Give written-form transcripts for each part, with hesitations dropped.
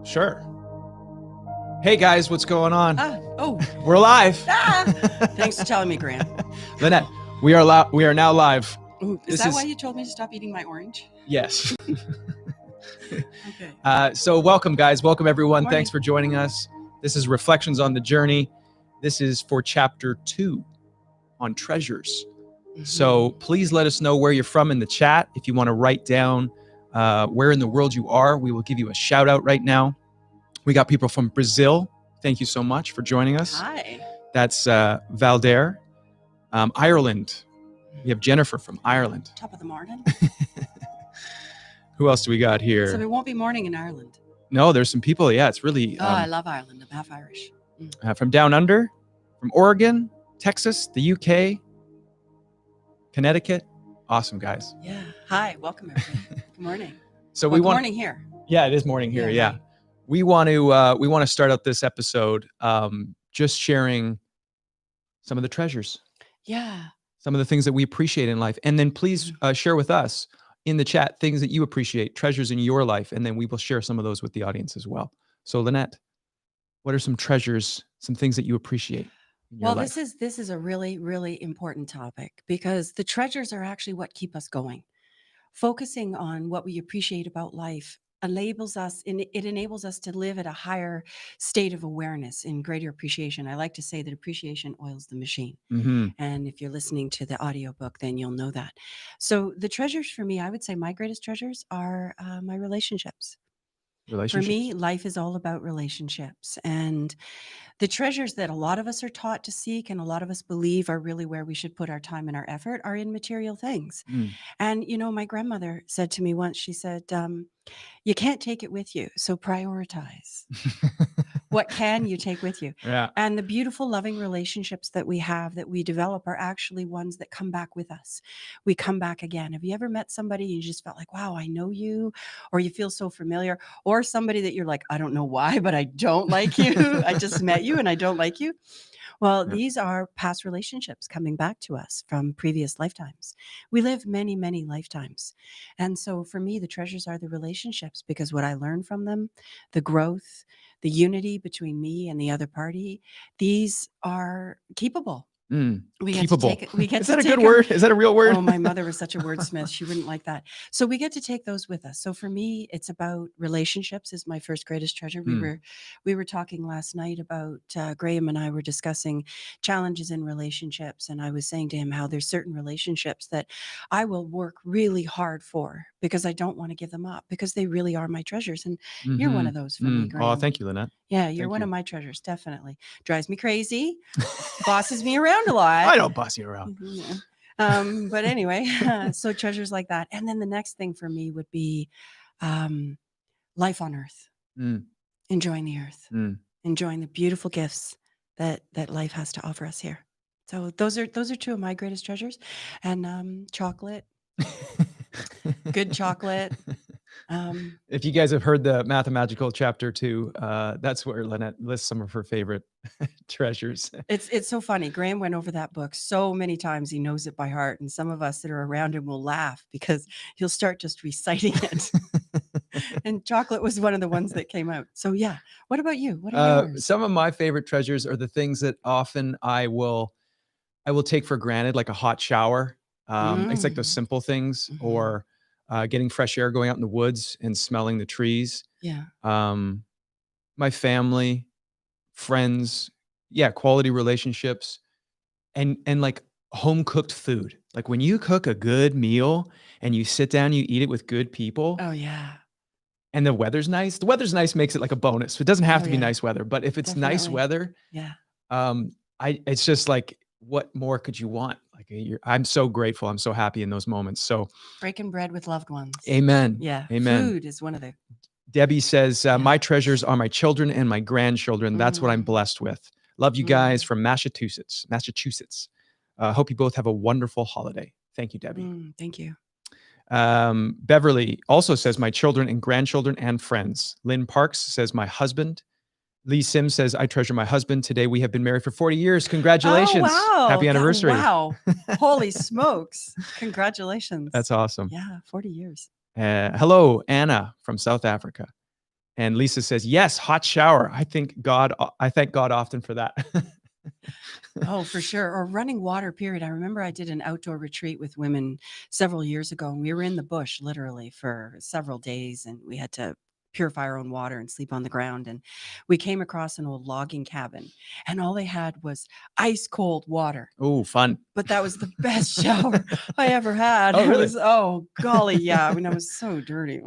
Sure. Hey guys, what's going on? Oh, We're live. Thanks for telling me, Graham. Lynette, we are now live. Ooh, This is that is- why you told me to stop eating my orange? Yes. Okay. So welcome guys, welcome everyone. Morning. Thanks for joining us. This is Reflections on the Journey. This is for chapter 2 on treasures. So please let us know where you're from in the chat. If you want to write down where in the world you are, we will give you a shout out right now. We got people from Brazil. Thank you so much for joining us. Hi. That's Valder. Ireland. We have Jennifer from Ireland. Top of the morning. Who else do we got So here? it won't be morning in Ireland. No, there's some people. Yeah, it's really I love Ireland. I'm half Irish. from down under, from Oregon, Texas, the UK, Connecticut. Awesome, guys. Yeah. Hi. Welcome, everybody. Good morning. So Well, we good want. morning here. Yeah, it is morning here. Yeah, Yeah, right. we want to start out this episode just sharing some of the treasures, Yeah. some of the things that we appreciate in life, and then please share with us in the chat things that you appreciate, treasures in your life, and then we will share some of those with the audience as well. So Lynette, what are some treasures, some things that you appreciate in your Well, life? this is a really, really important topic because the treasures are actually what keep us going. Focusing on what we appreciate about life enables us to live at a higher state of awareness and greater appreciation. I like to say that appreciation oils the machine. Mm-hmm. And if you're listening to the audiobook, then you'll know that. So the treasures for me, I would say my greatest treasures are my relationships. For Relationships. me, life is all about relationships. And the treasures that a lot of us are taught to seek and a lot of us believe are really where we should put our time and our effort are in material things. Mm. And, my grandmother said to me once, she said, you can't take it with you, so prioritize. What can you take with you? Yeah. And the beautiful, loving relationships that we have, that we develop, are actually ones that come back with us. We come back again. Have you ever met somebody and you just felt like, wow, I know you, or you feel so familiar, or somebody that you're like, I don't know why, but I don't like you. I just met you and I don't like you. Well, Yeah. these are past relationships coming back to us from previous lifetimes. We live many, many lifetimes. And so for me, the treasures are the relationships, because what I learned from them, the growth, the unity between me and the other party, these are keepable. Mm. We get Keepable. to take it. We get Is to that a take good 'em- word? Is that a real word? Oh, my mother was such a wordsmith. She wouldn't like that. So we get to take those with us. So for me, it's about relationships is my first greatest treasure. We were talking last night about Graham and I were discussing challenges in relationships, and I was saying to him how there's certain relationships that I will work really hard for because I don't want to give them up, because they really are my treasures. And you're one of those for me, Graham. Oh, thank you, Lynette. Yeah, you're Thank one you. of my treasures, definitely. Drives me crazy, bosses me around a lot. I don't boss you around. Yeah. But anyway, so treasures like that. And then the next thing for me would be life on earth, enjoying the earth, enjoying the beautiful gifts that life has to offer us here. So those are two of my greatest treasures. And chocolate, good chocolate. If you guys have heard the Mathamagical chapter 2, that's where Lynette lists some of her favorite treasures. It's so funny. Graham went over that book so many times. He knows it by heart. And some of us that are around him will laugh because he'll start just reciting it. And chocolate was one of the ones that came out. So yeah. What about you? What are yours? Some of my favorite treasures are the things that often I will take for granted, like a hot shower. It's like those simple things, or getting fresh air, going out in the woods and smelling the trees. Yeah. My family, friends, quality relationships, and like home cooked food. Like when you cook a good meal and you sit down, you eat it with good people. Oh yeah. And the weather's nice. The weather's nice makes it like a bonus. It doesn't have to be nice weather, but if it's nice Definitely. weather, it's just like, what more could you want? Like I'm so grateful. I'm so happy in those moments. So breaking bread with loved ones. Amen. Yeah. Amen. Food is one of the. Debbie says, my treasures are my children and my grandchildren. That's what I'm blessed with. Love you guys from Massachusetts. Hope you both have a wonderful holiday. Thank you, Debbie. Thank you. Beverly also says, my children and grandchildren and friends. Lynn Parks says, my husband. Lee Sims says, I treasure my husband. Today we have been married for 40 years. Congratulations. Oh, wow. Happy anniversary. Wow. Holy smokes. Congratulations. That's awesome. Yeah, 40 years. Hello, Anna from South Africa. And Lisa says, yes, hot shower. I thank God often for that. Oh, for sure. Or running water, period. I remember I did an outdoor retreat with women several years ago, and we were in the bush literally for several days, and we had to purify our own water and sleep on the ground. And we came across an old logging cabin, and all they had was ice cold water. Oh, fun. But that was the best shower I ever had. Oh, It really? was, oh, golly, yeah. I mean, I was so dirty.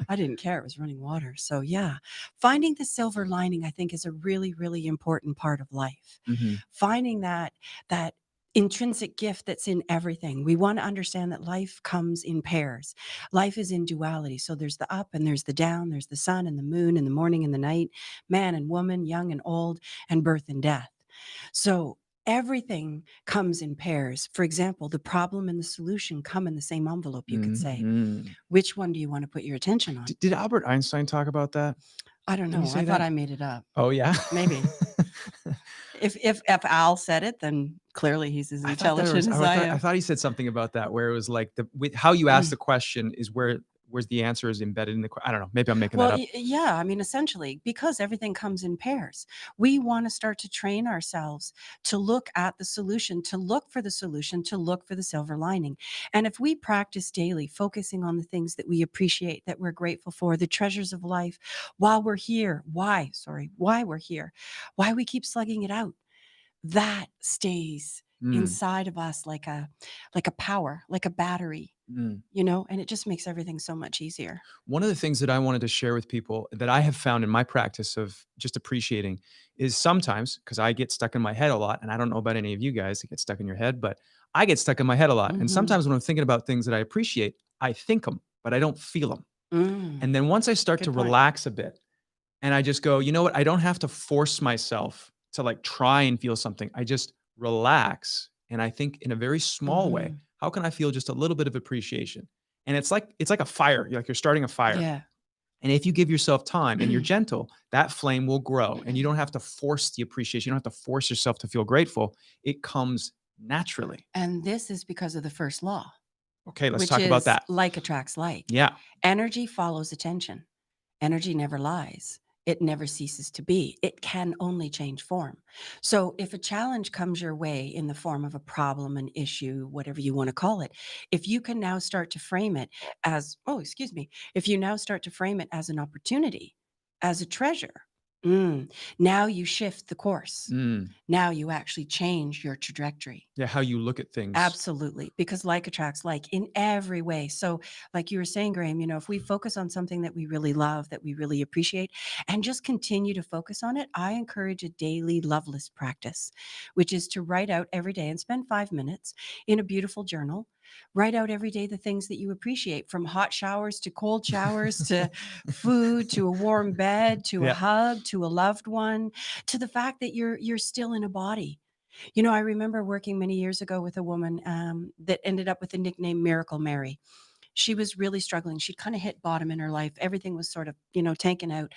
I didn't care. It was running water. So, yeah, finding the silver lining, I think, is a really, really important part of life. Mhm. Finding that intrinsic gift that's in everything. We want to understand that life comes in pairs. Life is in duality. So there's the up and there's the down, there's the sun and the moon and the morning and the night, man and woman, young and old, and birth and death. So everything comes in pairs. For example, the problem and the solution come in the same envelope, you could say. Mhm. Which one do you want to put your attention on? Did Albert Einstein talk about that? I don't Did he know. say I thought that? I made it up. Oh, yeah? Maybe. If Al said it, then clearly he's as intelligent as I I am. thought he said something about that, where it was like with how you ask the question is where's the answer is embedded in the I don't know. Maybe I'm making that Well, up. yeah, I mean, essentially, because everything comes in pairs, we want to start to train ourselves to look at the solution, to look for the solution, to look for the silver lining. And if we practice daily, focusing on the things that we appreciate, that we're grateful for, the treasures of life, while we're here, why we're here, why we keep slugging it out, that stays Mm, inside of us like a power, like a battery, mm. and it just makes everything so much easier. One of the things that I wanted to share with people that I have found in my practice of just appreciating is sometimes because I get stuck in my head a lot, and I don't know about any of you guys that get stuck in your head, but I get stuck in my head a lot. And Mhm. sometimes when I'm thinking about things that I appreciate, I think them, but I don't feel them. Mm, And then once I start to good point. relax a bit and I just go, you know what? I don't have to force myself to like try and feel something. I just relax. And I think in a very small way, Mhm. how can I feel just a little bit of appreciation? And it's like a fire. You're starting a fire. Yeah. And if you give yourself time and you're gentle, that flame will grow. And you don't have to force the appreciation. You don't have to force yourself to feel grateful. It comes naturally. And this is because of the first law, Okay, let's which talk about is that. like attracts like. Yeah. Energy follows attention. Energy never lies. It never ceases to be. It can only change form. So if a challenge comes your way in the form of a problem, an issue, whatever you want to call it, if you can now start to frame it as, oh, excuse me, if you now start to frame it as an opportunity, as a treasure, now you shift the course. Mm. Now you actually change your trajectory. Yeah. How you look at things. Absolutely, because like attracts like in every way. So, like you were saying, Graham, if we focus on something that we really love, that we really appreciate, and just continue to focus on it, I encourage a daily love list practice, which is to write out every day and spend 5 minutes in a beautiful journal. Write out every day the things that you appreciate, from hot showers to cold showers to food to a warm bed to a Yeah. hug to a loved one to the fact that you're still in a body. I remember working many years ago with a woman that ended up with the nickname Miracle Mary. She was really struggling. She'd kind of hit bottom in her life. Everything was sort of, tanking out.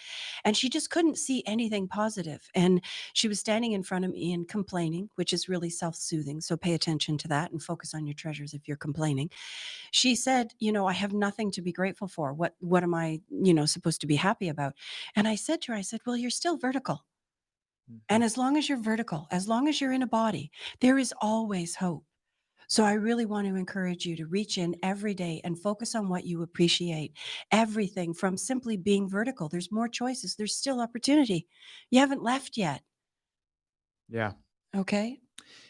And she just couldn't see anything positive. And she was standing in front of me and complaining, which is really self soothing. So pay attention to that and focus on your treasures if you're complaining. She said, I have nothing to be grateful for. What am I, supposed to be happy about? And I said to her, I said, well, you're still vertical. Mhm. And as long as you're vertical, as long as you're in a body, there is always hope. So I really want to encourage you to reach in every day and focus on what you appreciate. Everything from simply being vertical. There's more choices. There's still opportunity. You haven't left yet. Yeah. Okay.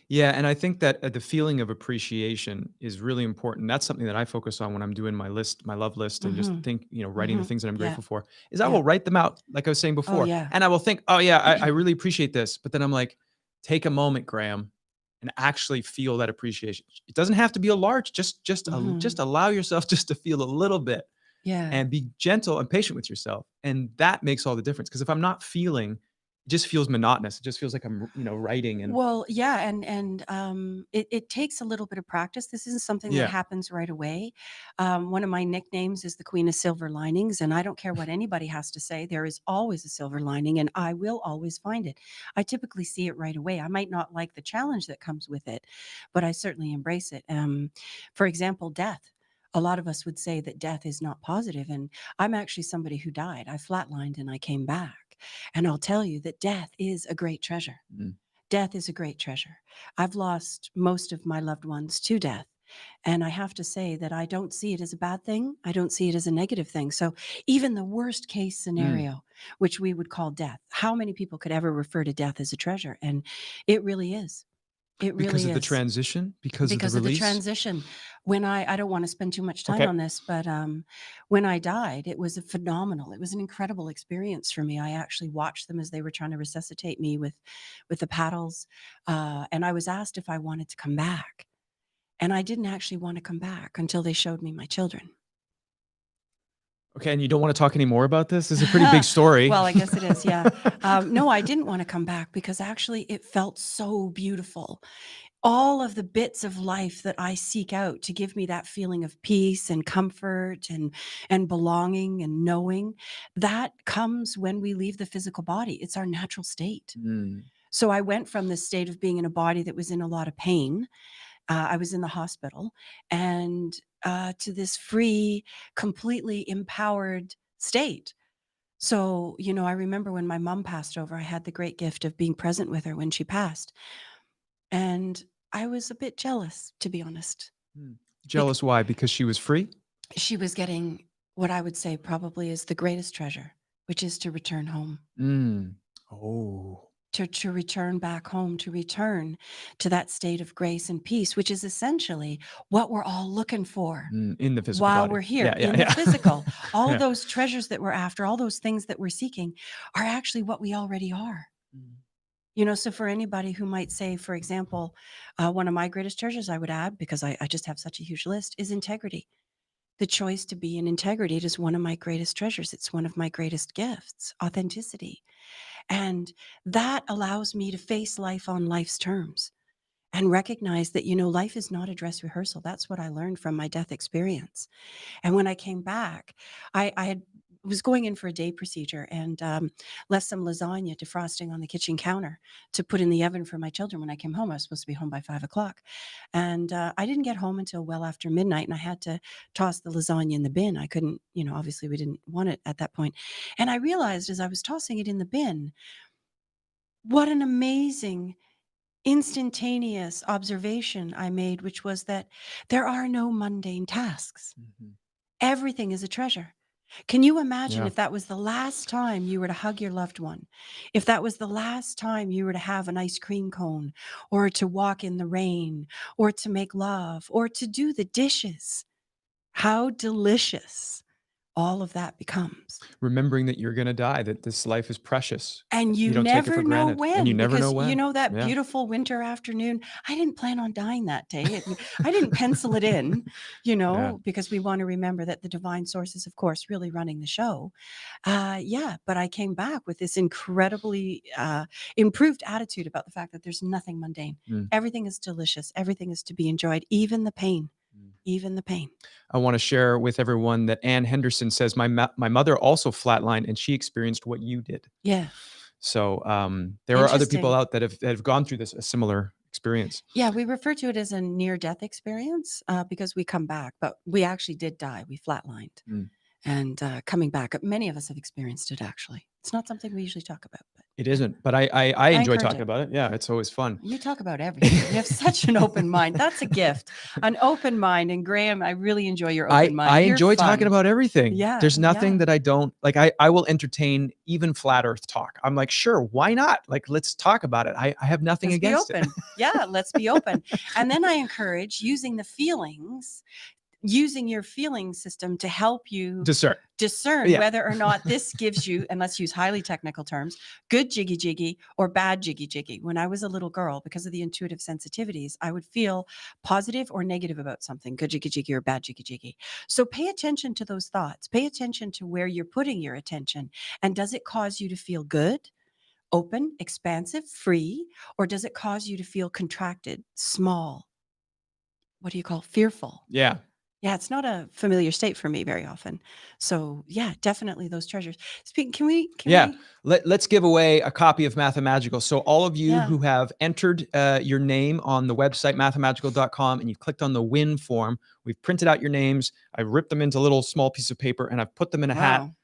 Yeah, and I think that, the feeling of appreciation is really important. That's something that I focus on when I'm doing my love list, and just Mm-hmm. writing the things that I'm Yeah. grateful for, is I Yeah. will write them out, like I was saying Oh, before, yeah. and I will think, "Oh, yeah, I really appreciate this," but then I'm like, "Take a moment, Graham, and actually feel that appreciation." It doesn't have to be a large, just Hmm. allow yourself just to feel a little bit, Yeah. and be gentle and patient with yourself, and that makes all the difference. Because if I'm not feeling, it just feels monotonous. It just feels like I'm, writing and Well, yeah, and it takes a little bit of practice. This isn't something that yeah. happens right away. One of my nicknames is the Queen of Silver Linings, and I don't care what anybody has to say. There is always a silver lining, and I will always find it. I typically see it right away. I might not like the challenge that comes with it, but I certainly embrace it. For example, death. A lot of us would say that death is not positive, and I'm actually somebody who died. I flatlined and I came back. And I'll tell you that death is a great treasure. Mm. Death is a great treasure. I've lost most of my loved ones to death. And I have to say that I don't see it as a bad thing. I don't see it as a negative thing. So even the worst case scenario, which we would call death, how many people could ever refer to death as a treasure? And it really is. It Because really of the is. transition, because of the Because of the release. transition. When I don't want to spend too much time Okay. on this, but when I died, it was a phenomenal, it was an incredible experience for me. I actually watched them as they were trying to resuscitate me with the paddles, and I was asked if I wanted to come back, and I didn't actually want to come back until they showed me my children. Okay, and you don't want to talk anymore about this? This is a pretty big story. Well, I guess it is, yeah. No, I didn't want to come back because actually it felt so beautiful. All of the bits of life that I seek out to give me that feeling of peace and comfort and belonging and knowing, that comes when we leave the physical body. It's our natural state. Mm. So I went from this state of being in a body that was in a lot of pain. I was in the hospital, and to this free, completely empowered state. So, I remember when my mom passed over, I had the great gift of being present with her when she passed. And I was a bit jealous, to be honest. Jealous why? Because she was free? She was getting what I would say probably is the greatest treasure, which is to return home, Oh. to return back home, to return to that state of grace and peace, which is essentially what we're all looking for In the physical while body. we're here Yeah, in the physical. All Yeah. of those treasures that we're after, all those things that we're seeking are actually what we already are. So for anybody who might say, for example, one of my greatest treasures, I would add, because I just have such a huge list, is integrity. The choice to be in integrity is one of my greatest treasures. It's one of my greatest gifts, authenticity. And that allows me to face life on life's terms and recognize that, life is not a dress rehearsal. That's what I learned from my death experience. And when I came back, I was going in for a day procedure and left some lasagna defrosting on the kitchen counter to put in the oven for my children. When I came home, I was supposed to be home by 5 o'clock. And I didn't get home until well after midnight, and I had to toss the lasagna in the bin. I couldn't, obviously we didn't want it at that point. And I realized as I was tossing it in the bin, what an amazing instantaneous observation I made, which was that there are no mundane tasks. Everything is a treasure. Can you imagine if that was the last time you were to hug your loved one? If that was the last time you were to have an ice cream cone, or to walk in the rain, or to make love, or to do the dishes? How delicious all of that becomes. Remembering that you're going to die, that this life is precious. And you don't take it never for know granted. when. And you never because know when. that Yeah. beautiful winter afternoon, I didn't plan on dying that day. I didn't pencil it in, because we want to remember that the divine source is, of course, really running the show. But I came back with this incredibly improved attitude about the fact that there's nothing mundane. Everything is delicious. Everything is to be enjoyed, even the pain. Even the pain. I want to share with everyone that Ann Henderson says, my mother also flatlined and she experienced what you did. Yeah. So there are other people out that have gone through a similar experience. Yeah, we refer to it as a near-death experience because we come back, but we actually did die. We flatlined. And coming back, many of us have experienced it, actually. It's not something we usually talk about. But it isn't, but I enjoy talking it. about it. Yeah, it's always fun. You talk about everything. You have such an open mind. That's a gift. An open mind. And Graham, I really enjoy your open mind. I enjoy talking about everything. Yeah. There's nothing that I don't like. I will entertain even flat earth talk. I'm like, sure, why not? Like, let's talk about it. I have nothing against it. Yeah, let's be open. And then I encourage using the feelings, using your feeling system to help you discern whether or not this gives you, and let's use highly technical terms, good jiggy jiggy or bad jiggy jiggy. When I was a little girl, because of the intuitive sensitivities, I would feel positive or negative about something, good jiggy jiggy or bad jiggy jiggy. So pay attention to those thoughts. Pay attention to where you're putting your attention. And does it cause you to feel good, open, expansive, free, or does it cause you to feel contracted, small? What do you call fearful? Yeah. Yeah, it's not a familiar state for me very often. So yeah, definitely those treasures. Speaking, can Yeah. we, Let's give away a copy of Mathamagical. So all of you yeah. who have entered your name on the website, mathamagical.com, and you've clicked on the win form, we've printed out your names. I've ripped them into little small pieces of paper and I've put them in a hat Wow.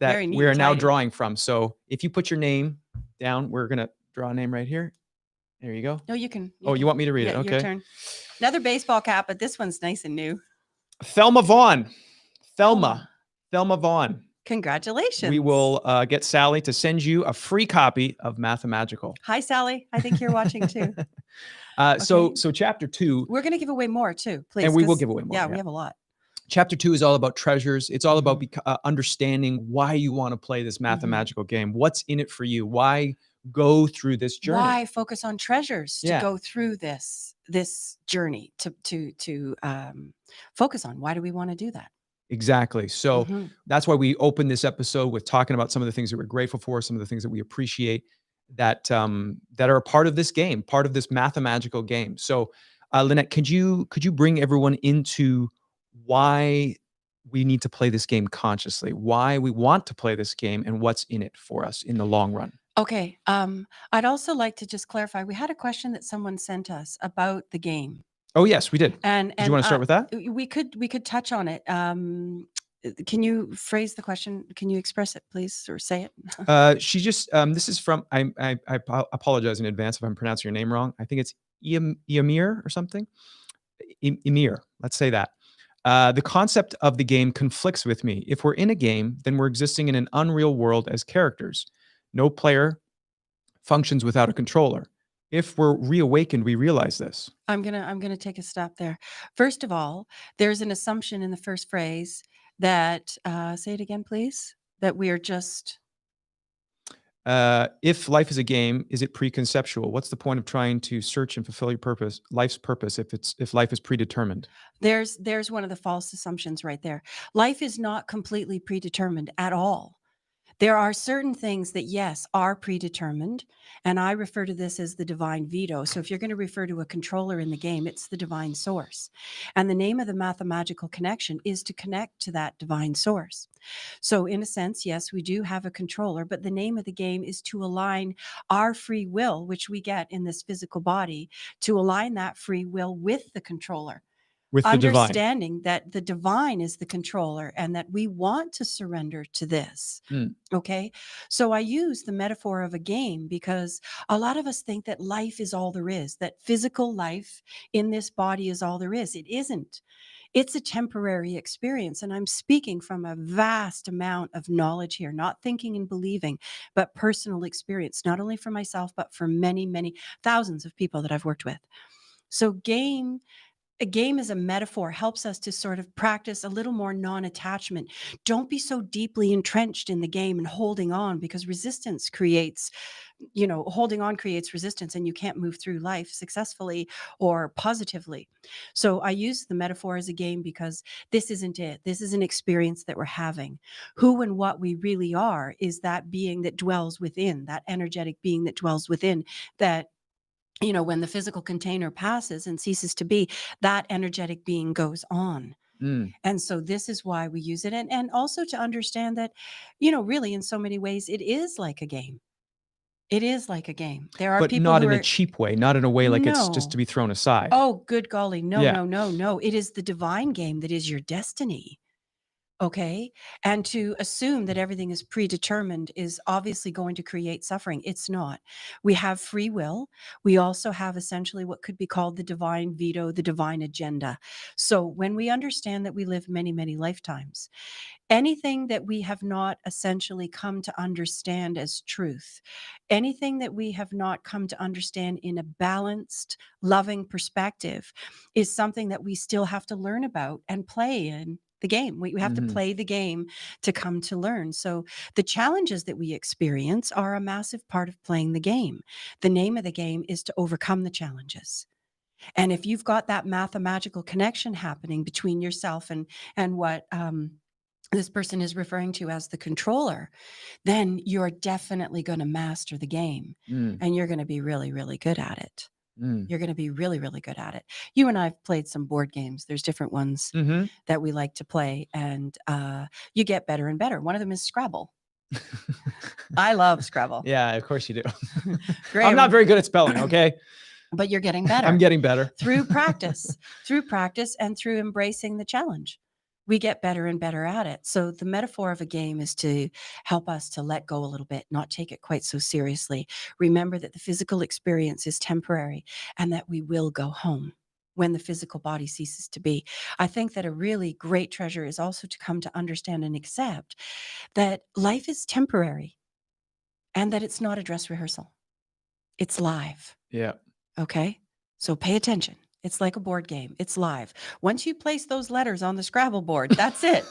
that Very neat we and are now tidy. drawing from. So if you put your name down, we're going to draw a name right here. There you go. No, you can. Oh, you want me to read Yeah, it? your Okay. turn. Another baseball cap, but this one's nice and new. Thelma Vaughn. Thelma. Thelma Vaughn. Congratulations. We will get Sally to send you a free copy of Mathamagical. Hi, Sally. I think you're watching too. So Okay. chapter 2, We're going to give away more too, please. and we will 'cause, give away more. Yeah, we have a lot. Chapter 2 is all about treasures. It's all about Mhm. understanding why you want to play this Mathamagical game. What's in it for you? Why go through this journey? Why focus on treasures to Yeah. go through this journey to focus on? Why do we want to do that? Exactly. So Mhm. that's why we opened this episode with talking about some of the things that we're grateful for, some of the things that we appreciate that that are a part of this game, part of this Mathamagical game. So, Lynette, could you bring everyone into why we need to play this game consciously, why we want to play this game, and what's in it for us in the long run? Okay. I'd also like to just clarify. We had a question that someone sent us about the game, Oh yes, we did. and Did you want to start with that? we could touch on it. Can you phrase the question? Can you express it, please, or say it? She just this is from apologize in advance if I'm pronouncing your name wrong. I think it's Emir or something. Emir, let's say that. The concept of the game conflicts with me. If we're in a game, then we're existing in an unreal world as characters. No player functions without a controller. If we're reawakened, we realize this. I'm gonna take a stop there. First of all, there's an assumption in the first phrase that say it again, please. That we are just If life is a game, is it preconceptual? What's the point of trying to search and fulfill your purpose, life's purpose, if life is predetermined? there's one of the false assumptions right there. Life is not completely predetermined at all. There are certain things that, yes, are predetermined. And I refer to this as the divine veto. So if you're going to refer to a controller in the game, it's the divine source. And the name of the mathemagical connection is to connect to that divine source. So, in a sense, yes, we do have a controller, but the name of the game is to align our free will, which we get in this physical body, to align that free will with the controller, With the divine. understanding that the divine is the controller and that we want to surrender to this. Mm. Okay. So I use the metaphor of a game because a lot of us think that life is all there is, that physical life in this body is all there is. It isn't. It's a temporary experience. And I'm speaking from a vast amount of knowledge here, not thinking and believing, but personal experience, not only for myself, but for many, many thousands of people that I've worked with. So a game as a metaphor helps us to sort of practice a little more non-attachment. Don't be so deeply entrenched in the game and holding on, because resistance creates, holding on creates resistance and you can't move through life successfully or positively. So I use the metaphor as a game because this isn't it. This is an experience that we're having. Who and what we really are is that being that dwells within, that energetic being that dwells within, that when the physical container passes and ceases to be, that energetic being goes on. Mm. And so this is why we use it. And also to understand that, really in so many ways, it is like a game. It is like a game. There are But people not who in a are, cheap way, not in a way like it's just no. to be thrown aside. Oh, good golly. No, Yeah. no, no, no. It is the divine game that is your destiny. Okay. And to assume that everything is predetermined is obviously going to create suffering. It's not. We have free will. We also have essentially what could be called the divine veto, the divine agenda. So when we understand that we live many, many lifetimes, anything that we have not essentially come to understand as truth, anything that we have not come to understand in a balanced, loving perspective, is something that we still have to learn about and play in the game. We have to Mhm. play the game to come to learn. So the challenges that we experience are a massive part of playing the game. The name of the game is to overcome the challenges. And if you've got that mathematical connection happening between yourself and what this person is referring to as the controller, then you're definitely going to master the game Mm. and you're going to be really, really good at it. Mm. You're going to be really, really good at it. You and I have played some board games. There's different ones Mm-hmm. that we like to play, and you get better and better. One of them is Scrabble. I love Scrabble. Yeah, of course you do. I'm Graham, not very good at spelling, okay? but you're getting better. I'm getting better. through practice, and through embracing the challenge. We get better and better at it. So the metaphor of a game is to help us to let go a little bit, not take it quite so seriously. Remember that the physical experience is temporary and that we will go home when the physical body ceases to be. I think that a really great treasure is also to come to understand and accept that life is temporary and that it's not a dress rehearsal. It's live. Yeah. Okay? So pay attention. It's like a board game. It's live. Once you place those letters on the Scrabble board, that's it.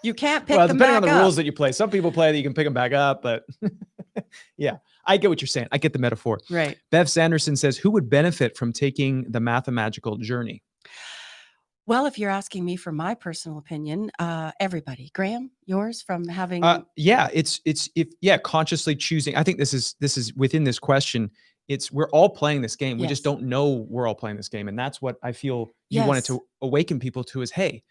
You can't pick Well, them depending back on the up. rules that you play. Some people play that you can pick them back up, but yeah, I get what you're saying. I get the metaphor. Right. Bev Sanderson says, who would benefit from taking the Mathamagical journey? Well, if you're asking me for my personal opinion, everybody. Graham, yours from having Yeah, it's consciously choosing. I think this is within this question. We're all playing this game. We just Yes. don't know we're all playing this game. And that's what I feel you wanted Yes. to awaken people to is, hey,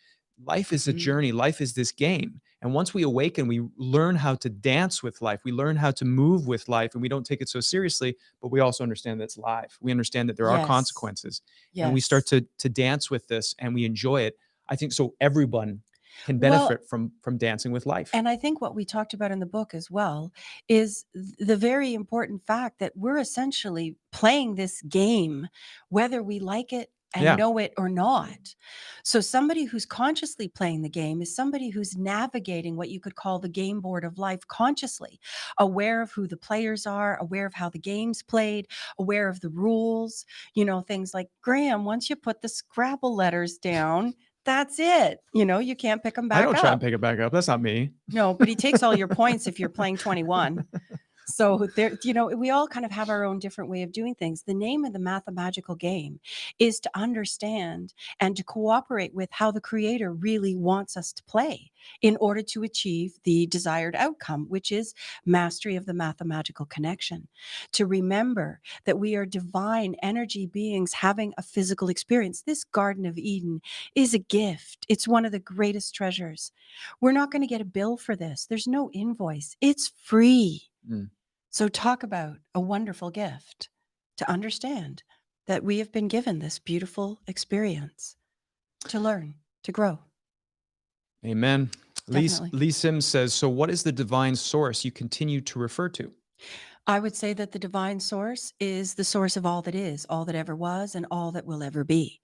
life is a Mhm. journey. Life is this game. And once we awaken, we learn how to dance with life. We learn how to move with life, and we don't take it so seriously, but we also understand that it's live. We understand that there are Yes. consequences. Yes. And we start to dance with this and we enjoy it. I think so everyone can Well, benefit from dancing with life. and I think what we talked about in the book as well is the very important fact that we're essentially playing this game, whether we like it and Yeah. know it or not. So somebody who's consciously playing the game is somebody who's navigating what you could call the game board of life consciously, aware of who the players are, aware of how the game's played, aware of the rules, things like, Graham, once you put the Scrabble letters down, that's it. You can't pick them back I don't up. try and pick it back up. That's not me. No, but he takes all your points if you're playing 21. So there, we all kind of have our own different way of doing things. The name of the Mathamagical game is to understand and to cooperate with how the creator really wants us to play in order to achieve the desired outcome, which is mastery of the mathematical connection. To remember that we are divine energy beings having a physical experience. This Garden of Eden is a gift. It's one of the greatest treasures. We're not going to get a bill for this. There's no invoice. It's free. Mm. So talk about a wonderful gift to understand that we have been given this beautiful experience to learn, to grow. Amen. Definitely. Lee Sims says, so what is the divine source you continue to refer to? I would say that the divine source is the source of all that is, all that ever was, and all that will ever be.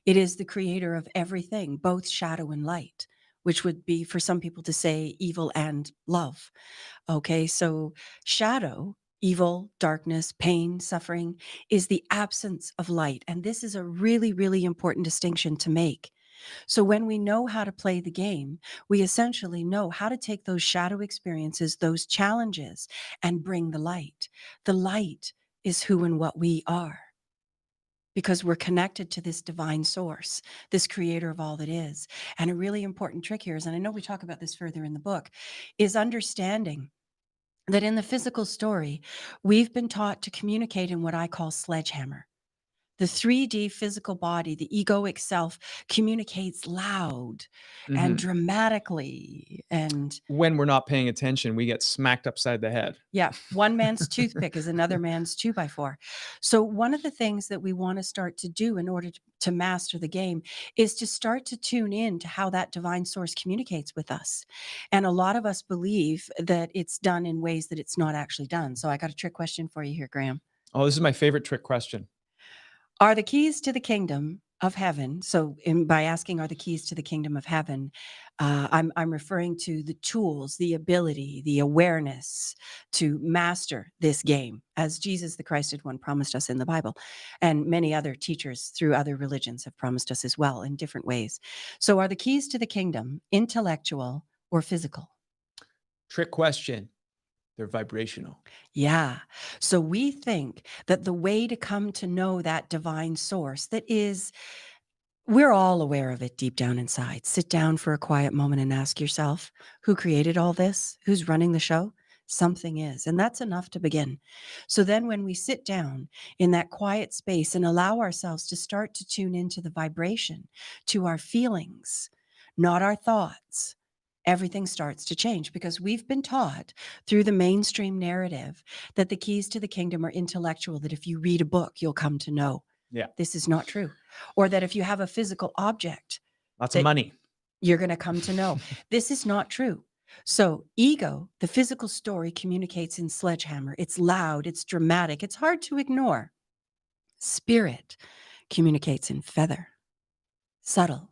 It is the creator of everything, both shadow and light, which would be for some people to say evil and love. Okay, so shadow, evil, darkness, pain, suffering is the absence of light. And this is a really, really important distinction to make. So when we know how to play the game, we essentially know how to take those shadow experiences, those challenges, and bring the light. The light is who and what we are, because we're connected to this divine source, this creator of all that is. And a really important trick here is, and I know we talk about this further in the book, is understanding that in the physical story, we've been taught to communicate in what I call sledgehammer. The 3D physical body, the egoic self, communicates loud and dramatically. And when we're not paying attention, we get smacked upside the head. yeah, one man's toothpick is another man's 2x4. So one of the things that we want to start to do in order to master the game is to start to tune in to how that divine source communicates with us. And a lot of us believe that it's done in ways that it's not actually done. So I got a trick question for you here, Graham. Oh, this is my favorite trick question. Are the keys to the kingdom of heaven? So by asking, are the keys to the kingdom of heaven, I'm referring to the tools, the ability, the awareness to master this game, as Jesus, the Christed One, promised us in the Bible. And many other teachers through other religions have promised us as well in different ways. So are the keys to the kingdom intellectual or physical? Trick question. They're vibrational. Yeah. So we think that the way to come to know that divine source that is, we're all aware of it deep down inside. Sit down for a quiet moment and ask yourself, who created all this? Who's running the show? Something is. And that's enough to begin. So then when we sit down in that quiet space and allow ourselves to start to tune into the vibration, to our feelings, not our thoughts, everything starts to change, because we've been taught through the mainstream narrative that the keys to the kingdom are intellectual, that if you read a book, you'll come to know. Yeah. This is not true. Or that if you have a physical object, Lots of that money. you're going to come to know. This is not true. So ego, the physical story, communicates in sledgehammer. It's loud, it's dramatic, it's hard to ignore. Spirit communicates in feather, subtle,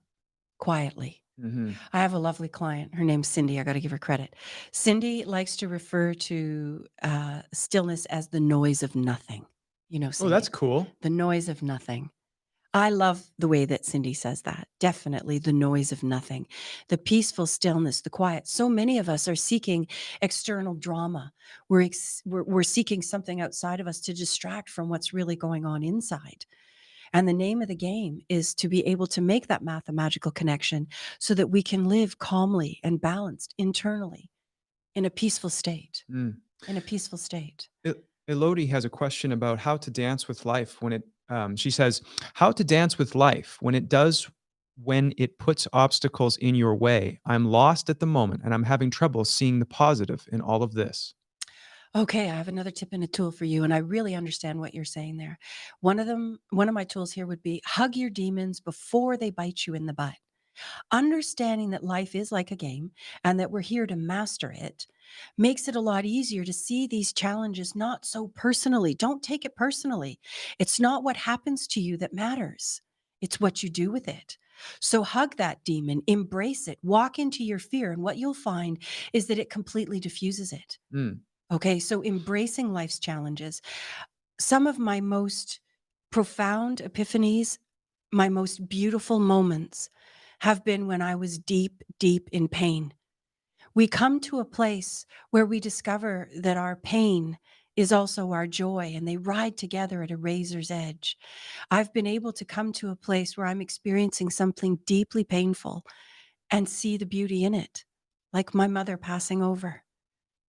quietly. I have a lovely client. Her name's Cindy. I got to give her credit. Cindy likes to refer to stillness as the noise of nothing. You know, Oh, Cindy, that's cool. the noise of nothing. I love the way that Cindy says that. Definitely the noise of nothing, the peaceful stillness, the quiet. So many of us are seeking external drama. We're seeking something outside of us to distract from what's really going on inside. And the name of the game is to be able to make that mathemagical connection so that we can live calmly and balanced internally in a peaceful state. Mm. In a peaceful state. Elodie has a question about how to dance with life when it, she says, how to dance with life when it puts obstacles in your way. I'm lost at the moment and I'm having trouble seeing the positive in all of this. Okay, I have another tip and a tool for you, and I really understand what you're saying there. One of my tools here would be hug your demons before they bite you in the butt. Understanding that life is like a game and that we're here to master it makes it a lot easier to see these challenges not so personally. Don't take it personally. It's not what happens to you that matters, it's what you do with it. So hug that demon, embrace it, walk into your fear, and what you'll find is that it completely diffuses it. Mm. Okay, so embracing life's challenges. Some of my most profound epiphanies, my most beautiful moments have been when I was deep, deep in pain. We come to a place where we discover that our pain is also our joy, and they ride together at a razor's edge. I've been able to come to a place where I'm experiencing something deeply painful and see the beauty in it, like my mother passing over.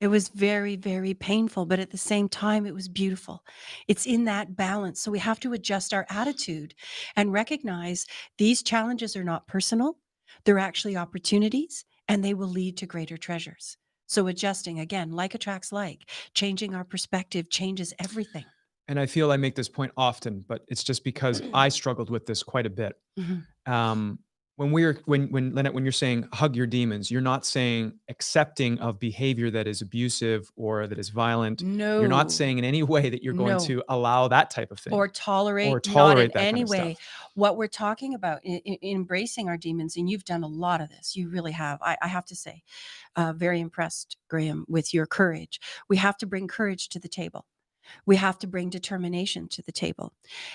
It was very, very painful, but at the same time, it was beautiful. It's in that balance. So we have to adjust our attitude and recognize these challenges are not personal. They're actually opportunities, and they will lead to greater treasures. So adjusting, again, like attracts like, changing our perspective changes everything. And I feel I make this point often, but it's just because I struggled with this quite a bit. Mhm. When Lynette, when you're saying hug your demons, you're not saying accepting of behavior that is abusive or that is violent. You're not No, saying in any way that you're going no. to allow that type of thing Or or tolerate, not in tolerate that kind any of way. stuff. What we're talking about, embracing our demons, and you've done a lot of this. You really have. I have to say, very impressed, Graham, with your courage. We have to bring courage to the table. We have to bring determination to the table.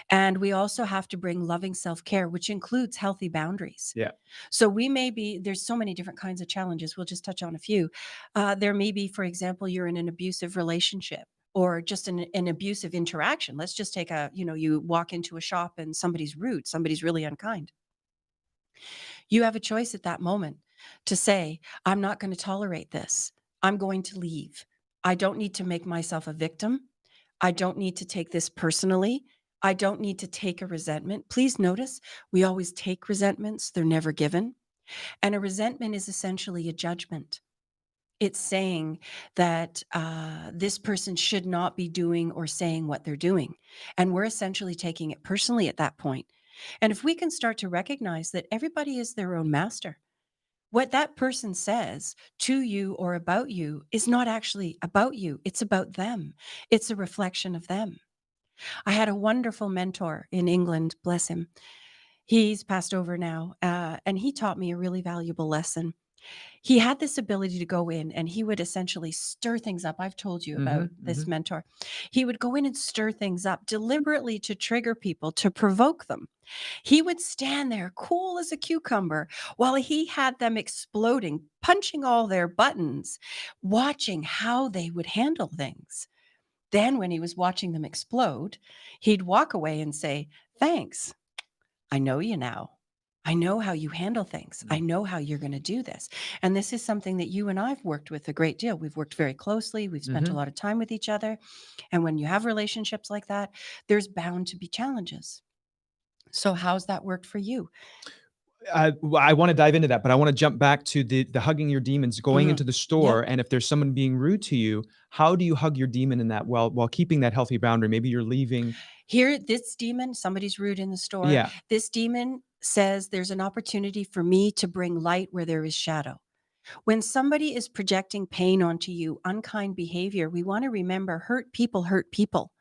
And we also have to bring loving self-care, which includes healthy boundaries. Yeah. So there's so many different kinds of challenges. We'll just touch on a few. There may be, for example, you're in an abusive relationship or just an abusive interaction. Let's just take you walk into a shop and somebody's rude, somebody's really unkind. You have a choice at that moment to say, I'm not going to tolerate this. I'm going to leave. I don't need to make myself a victim. I don't need to take this personally. I don't need to take a resentment. Please notice we always take resentments, they're never given. And a resentment is essentially a judgment. It's saying that this person should not be doing or saying what they're doing. And we're essentially taking it personally at that point. And if we can start to recognize that everybody is their own master, what that person says to you or about you is not actually about you, it's about them. It's a reflection of them. I had a wonderful mentor in England, bless him. He's passed over now, and he taught me a really valuable lesson. He had this ability to go in and he would essentially stir things up. I've told you about this mentor. He would go in and stir things up deliberately to trigger people, to provoke them. He would stand there cool as a cucumber while he had them exploding, punching all their buttons, watching how they would handle things. Then, when he was watching them explode, he'd walk away and say, "Thanks. I know you now." I know how you handle things. I know how you're going to do this. And this is something that you and I've worked with a great deal. We've worked very closely. We've spent a Mm-hmm. lot of time with each other. And when you have relationships like that, there's bound to be challenges. So, how's that worked for you? I want to dive into that, but I want to jump back to the hugging your demons, going Mhm. into the Yeah. store, and if there's someone being rude to you, how do you hug your demon in that while keeping that healthy boundary? Maybe you're leaving. Here, this demon, somebody's rude in the store. Yeah. This demon says there's an opportunity for me to bring light where there is shadow. When somebody is projecting pain onto you, unkind behavior, we want to remember hurt people,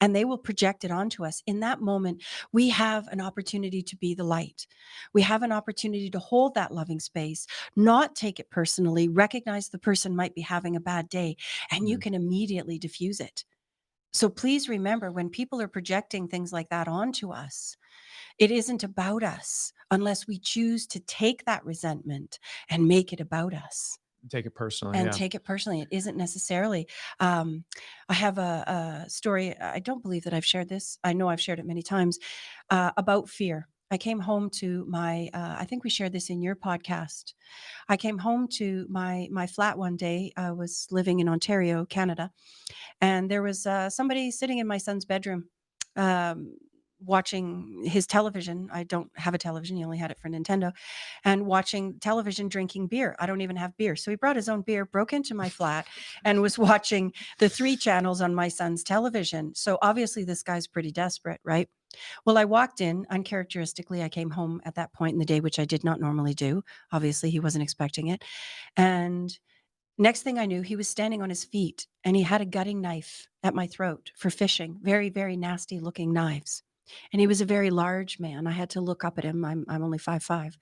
and they will project it onto us. In that moment, we have an opportunity to be the light. We have an opportunity to hold that loving space, not take it personally, recognize the person might be having a bad day, and you Mm, can immediately diffuse it. So please remember, when people are projecting things like that onto us, it isn't about us unless we choose to take that resentment and make it about us take it personally. and Yeah. take it personally. It isn't necessarily. Um, I have a story. I don't believe that I've shared this. I know I've shared it many times about fear. I came home to my. I think we shared this in your podcast. I came home to my flat one day. I was living in Ontario, Canada, and there was somebody sitting in my son's bedroom. Um, Watching his television. I don't have a television. He only had it for Nintendo, and watching television, drinking beer. I don't even have beer. So he brought his own beer, broke into my flat, and was watching the 3 channels on my son's television. So obviously this guy's pretty desperate, right? Well, I walked in uncharacteristically. I came home at that point in the day, which I did not normally do. Obviously, he wasn't expecting it. And next thing I knew, he was standing on his feet and he had a gutting knife at my throat for fishing. Very, very nasty looking knives. And he was a very large man. I had to look up at him. I'm only 5'5".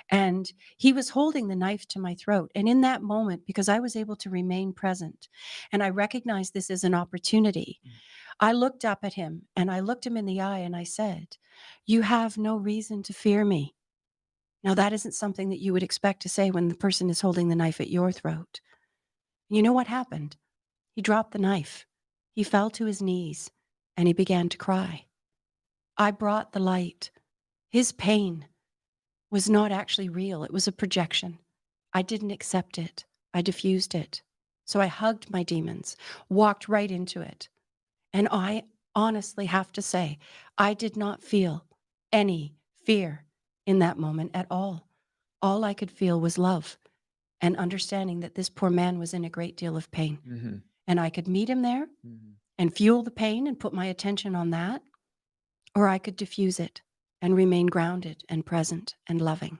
And he was holding the knife to my throat. And in that moment, because I was able to remain present and I recognized this as an opportunity, I looked up at him and I looked him in the eye and I said, "You have no reason to fear me." Now, that isn't something that you would expect to say when the person is holding the knife at your throat. You know what happened? He dropped the knife. He fell to his knees and he began to cry. I brought the light. His pain was not actually real, it was a projection. I didn't accept it, I diffused it. So I hugged my demons, walked right into it. And I honestly have to say, I did not feel any fear in that moment at all. All I could feel was love and understanding that this poor man was in a great deal of pain. Mm-hmm. And I could meet him there Mm-hmm. and fuel the pain and put my attention on that, or I could diffuse it and remain grounded and present and loving.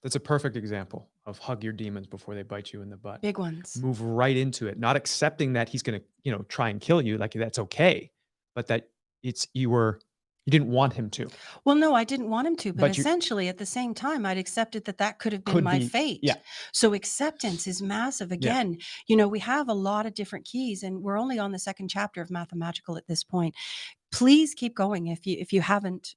That's a perfect example of hug your demons before they bite you in the butt. Big ones. Move right into it, not accepting that he's going to, try and kill you. Like that's okay, but that you didn't want him to, Well, no, I didn't want him to, but but you essentially at the same time, I'd accepted that that could have been could my be. Yeah. fate. So acceptance is massive. Yeah. Again, we have a lot of different keys, and we're only on the second chapter of Mathamagical at this point. Please keep going if you haven't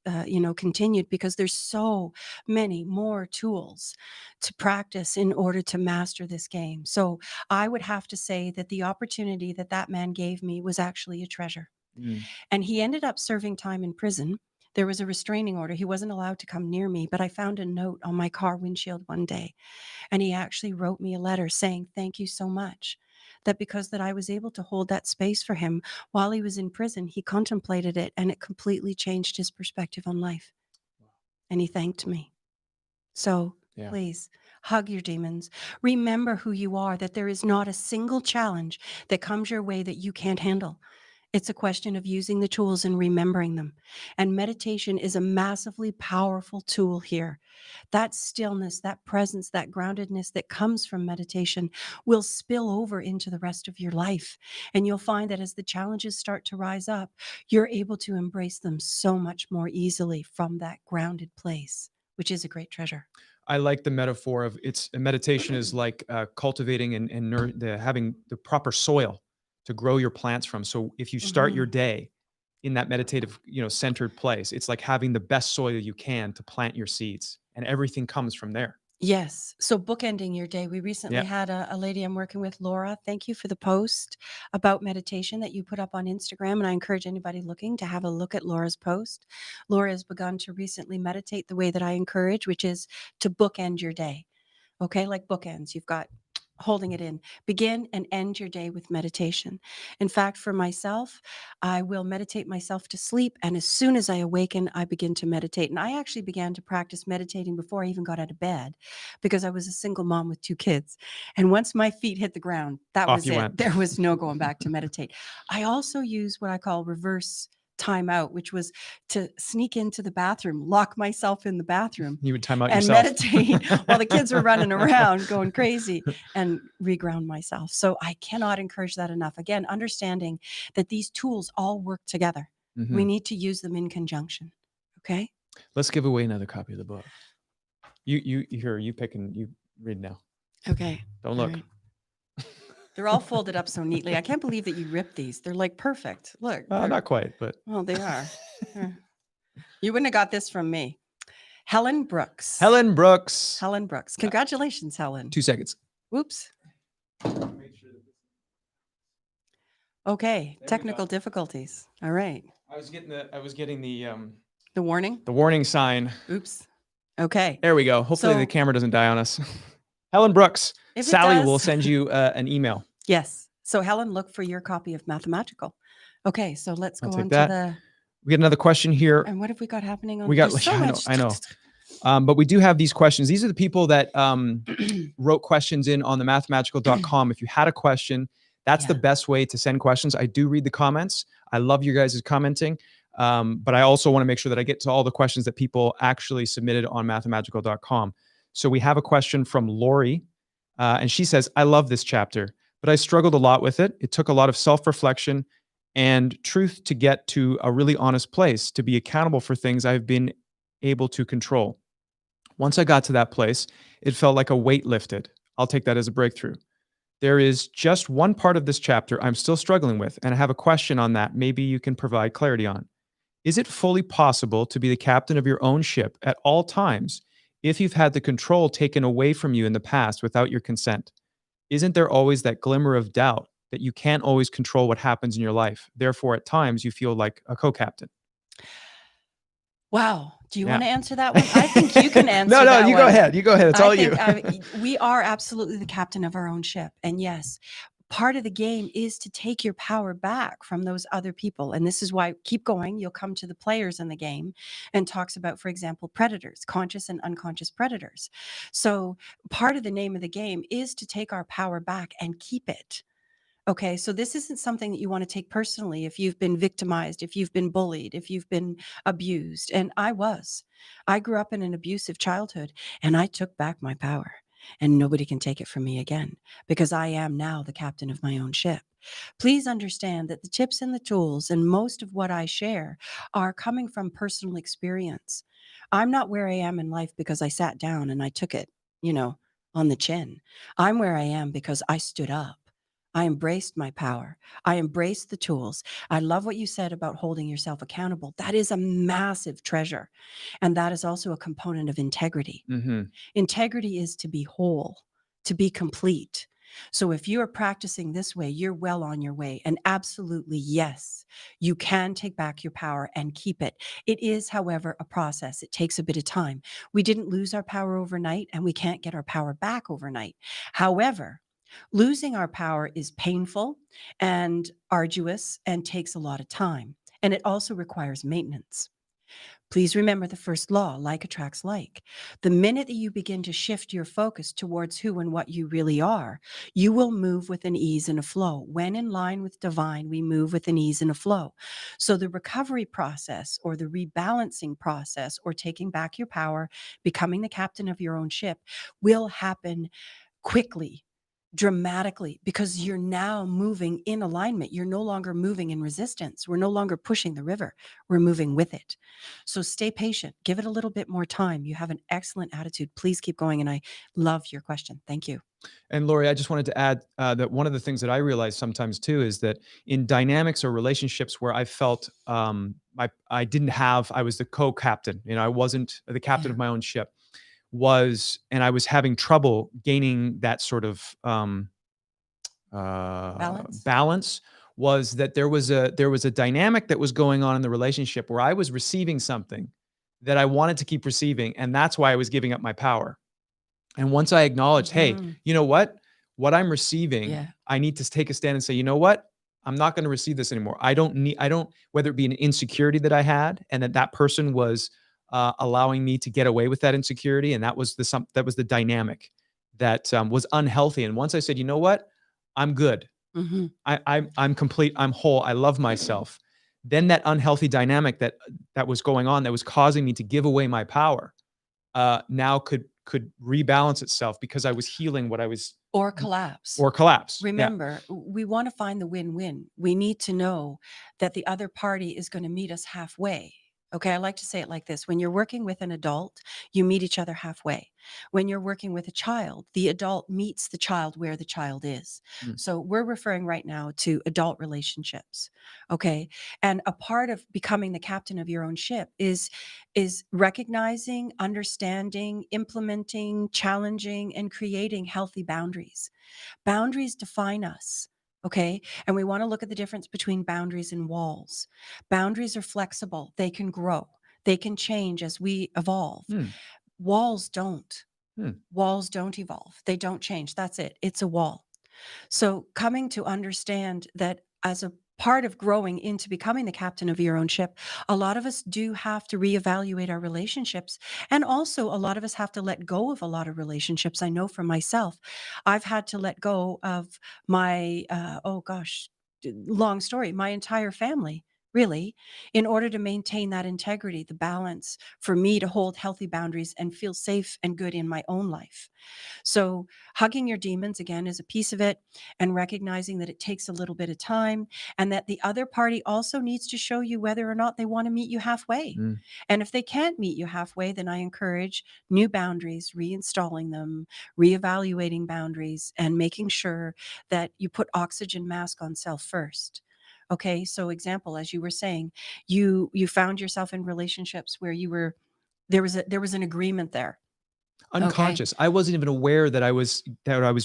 continued, because there's so many more tools to practice in order to master this game. So I would have to say that the opportunity that that man gave me was actually a treasure. Mm. And he ended up serving time in prison. There was a restraining order. He wasn't allowed to come near me, but I found a note on my car windshield one day, and he actually wrote me a letter saying, "Thank you so much." That because that I was able to hold that space for him while he was in prison, he contemplated it and it completely changed his perspective on life. And he thanked me. So Yeah. please hug your demons. Remember who you are, that there is not a single challenge that comes your way that you can't handle. It's a question of using the tools and remembering them. And meditation is a massively powerful tool here. That stillness, that presence, that groundedness that comes from meditation will spill over into the rest of your life. And you'll find that as the challenges start to rise up, you're able to embrace them so much more easily from that grounded place, which is a great treasure. I like the metaphor of meditation is like cultivating and having the proper soil to grow your plants from. So if you start your Mhm. day in that meditative, centered place, it's like having the best soil you can to plant your seeds, and everything comes from there. Yes. So bookending your day. We recently Yeah. had a lady I'm working with, Laura. Thank you for the post about meditation that you put up on Instagram. And I encourage anybody looking to have a look at Laura's post. Laura has begun to recently meditate the way that I encourage, which is to bookend your day. Okay, like bookends. You've got holding it in. Begin and end your day with meditation. In fact, for myself, I will meditate myself to sleep. And as soon as I awaken, I begin to meditate. And I actually began to practice meditating before I even got out of bed because I was a single mom with 2 kids. And once my feet hit the ground, that Off was you it. went. There was no going back to meditate. I also use what I call reverse time out, which was to sneak into the bathroom, lock myself in the bathroom, You would time out and yourself. meditate while the kids were running around going crazy, and reground myself. So I cannot encourage that enough. Again, understanding that these tools all work together. Mhm. We need to use them in conjunction. Okay. Let's give away another copy of the book. You pick and you read now. Okay. Don't All look. right. They're all folded up so neatly. I can't believe that you ripped these. They're like perfect. Look. Not quite, but Well, they are. You wouldn't have got this from me. Helen Brooks. Helen Brooks. Helen Brooks. Congratulations, Helen. 2 seconds. Whoops. Okay. There we Technical go. difficulties. All right. I was getting The warning. the warning sign. Oops. Okay. There we go. Hopefully So- the camera doesn't die on us. Helen Brooks. If it Sally does- will send you an email. Yes. So Helen, look for your copy of Mathamagical. Okay. So let's I'll go take on that. to the. We got another question here. And what have we got happening on? We got. There's so I know. much. I know. But we do have these questions. These are the people that wrote questions in on the mathamagical.com. If you had a question, that's the Yeah. best way to send questions. I do read the comments. I love you guys commenting. But I also want to make sure that I get to all the questions that people actually submitted on mathamagical.com. So we have a question from Lori. And she says, I love this chapter, but I struggled a lot with it. It took a lot of self-reflection and truth to get to a really honest place, to be accountable for things I've been able to control. Once I got to that place, it felt like a weight lifted. I'll take that as a breakthrough. There is just one part of this chapter I'm still struggling with, and I have a question on that maybe you can provide clarity on. Is it fully possible to be the captain of your own ship at all times if you've had the control taken away from you in the past without your consent? Isn't there always that glimmer of doubt that you can't always control what happens in your life? Therefore, at times, you feel like a co-captain. Wow. Do you Yeah. want to answer that one? I think you can answer No, that you one. go ahead. You go ahead. It's all you. We are absolutely the captain of our own ship. And yes, part of the game is to take your power back from those other people. And this is why, keep going, you'll come to the players in the game and talks about, for example, predators, conscious and unconscious predators. So part of the name of the game is to take our power back and keep it. Okay, so this isn't something that you want to take personally if you've been victimized, if you've been bullied, if you've been abused. And I grew up in an abusive childhood, and I took back my power, and nobody can take it from me again because I am now the captain of my own ship. Please understand that the tips and the tools and most of what I share are coming from personal experience. I'm not where I am in life because I sat down and I took it, on the chin. I'm where I am because I stood up. I embraced my power. I embraced the tools. I love what you said about holding yourself accountable. That is a massive treasure. And that is also a component of integrity. Mm-hmm. Integrity is to be whole, to be complete. So if you are practicing this way, you're well on your way. And absolutely, yes, you can take back your power and keep it. It is, however, a process. It takes a bit of time. We didn't lose our power overnight, and we can't get our power back overnight. However, losing our power is painful and arduous and takes a lot of time. And it also requires maintenance. Please remember the first law, like attracts like. The minute that you begin to shift your focus towards who and what you really are, you will move with an ease and a flow. When in line with divine, we move with an ease and a flow. So the recovery process or the rebalancing process or taking back your power, becoming the captain of your own ship will happen quickly, dramatically, because you're now moving in alignment. You're no longer moving in resistance. We're no longer pushing the river. We're moving with it. So stay patient. Give it a little bit more time. You have an excellent attitude. Please keep going. And I love your question. Thank you. And Lori, I just wanted to add that one of the things that I realize sometimes too is that in dynamics or relationships where I felt I was the co-captain, I wasn't the captain of my own ship. and I was having trouble gaining that sort of Balance. balance, was that there was a dynamic that was going on in the relationship where I was receiving something that I wanted to keep receiving, and that's why I was giving up my power. And once I acknowledged, hey, Mhm. you know what I'm receiving, Yeah. I need to take a stand and say, you know what? I'm not going to receive this anymore. I don't, whether it be an insecurity that I had and that person was allowing me to get away with that insecurity. And that was the dynamic that was unhealthy. And once I said, you know what? I'm good. Mhm. I'm complete. I'm whole. I love myself. Then that unhealthy dynamic that was going on, that was causing me to give away my power, now could rebalance itself because I was healing what I was, Or collapse. or collapse. Yeah. Remember, we want to find the win-win. We need to know that the other party is going to meet us halfway. Okay, I like to say it like this. When you're working with an adult, you meet each other halfway. When you're working with a child, the adult meets the child where the child is. Mm. So we're referring right now to adult relationships. Okay. And a part of becoming the captain of your own ship is recognizing, understanding, implementing, challenging, and creating healthy boundaries. Boundaries define us. Okay. And we want to look at the difference between boundaries and walls. Boundaries are flexible, they can grow, they can change as we evolve. Mm. Walls don't. Mm. Walls don't evolve, they don't change. That's it. It's a wall. So, coming to understand that as a part of growing into becoming the captain of your own ship, a lot of us do have to reevaluate our relationships. And also, a lot of us have to let go of a lot of relationships. I know for myself, I've had to let go of my, oh gosh, long story, my entire family. Really, in order to maintain that integrity, the balance for me to hold healthy boundaries and feel safe and good in my own life. So, hugging your demons again is a piece of it, and recognizing that it takes a little bit of time and that the other party also needs to show you whether or not they want to meet you halfway. Mm. And if they can't meet you halfway, then I encourage new boundaries, reinstalling them, reevaluating boundaries, and making sure that you put oxygen mask on self first. Okay, so example, as you were saying, you found yourself in relationships where there was an agreement there. Okay. Unconscious. I wasn't even aware that I was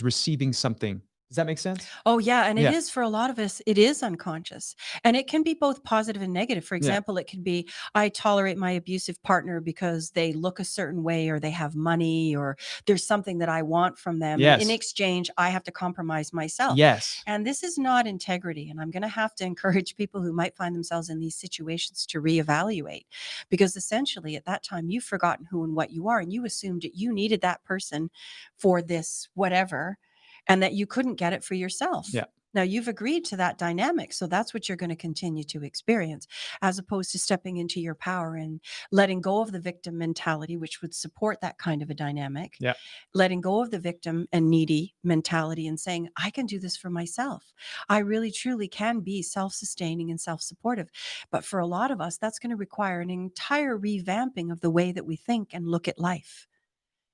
receiving something. Does that make sense? Oh, yeah, and it Yeah. is for a lot of us, it is unconscious. And it can be both positive and negative. For Yeah. example, it can be, I tolerate my abusive partner because they look a certain way or they have money or there's something that I want from them. And in Yes. exchange, I have to compromise myself. Yes. And this is not integrity. And I'm going to have to encourage people who might find themselves in these situations to reevaluate because essentially at that time you've forgotten who and what you are. And you assumed that you needed that person for this whatever and that you couldn't get it for yourself. Yeah. Now you've agreed to that dynamic. So that's what you're going to continue to experience, as opposed to stepping into your power and letting go of the victim mentality, which would support that kind of a dynamic. Yeah. Letting go of the victim and needy mentality and saying, I can do this for myself. I really, truly can be self sustaining and self supportive. But for a lot of us, that's going to require an entire revamping of the way that we think and look at life.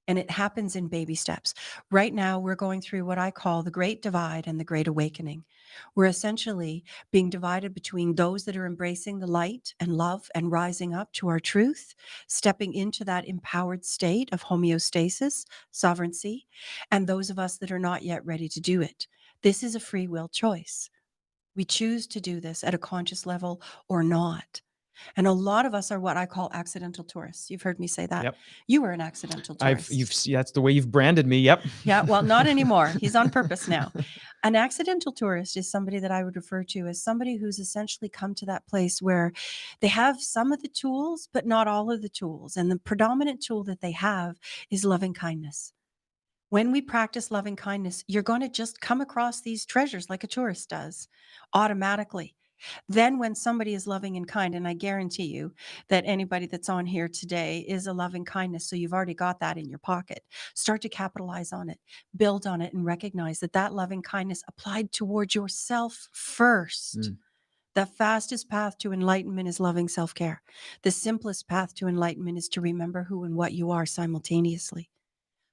And it happens in baby steps. Right now, we're going through what I call the Great Divide and the Great Awakening. We're essentially being divided between those that are embracing the light and love and rising up to our truth, stepping into that empowered state of homeostasis, sovereignty, and those of us that are not yet ready to do it. This is a free will choice. We choose to do this at a conscious level or not. And a lot of us are what I call accidental tourists. You've heard me say that. Yep. You were an accidental tourist. That's the way you've branded me. Yep. Yeah, well, not anymore. He's on purpose now. An accidental tourist is somebody that I would refer to as somebody who's essentially come to that place where they have some of the tools, but not all of the tools. And the predominant tool that they have is loving kindness. When we practice loving kindness, you're going to just come across these treasures like a tourist does automatically. Then, when somebody is loving and kind, and I guarantee you that anybody that's on here today is a loving kindness, so you've already got that in your pocket. Start to capitalize on it, build on it, and recognize that that loving kindness applied towards yourself first. Mm. The fastest path to enlightenment is loving self care. The simplest path to enlightenment is to remember who and what you are simultaneously.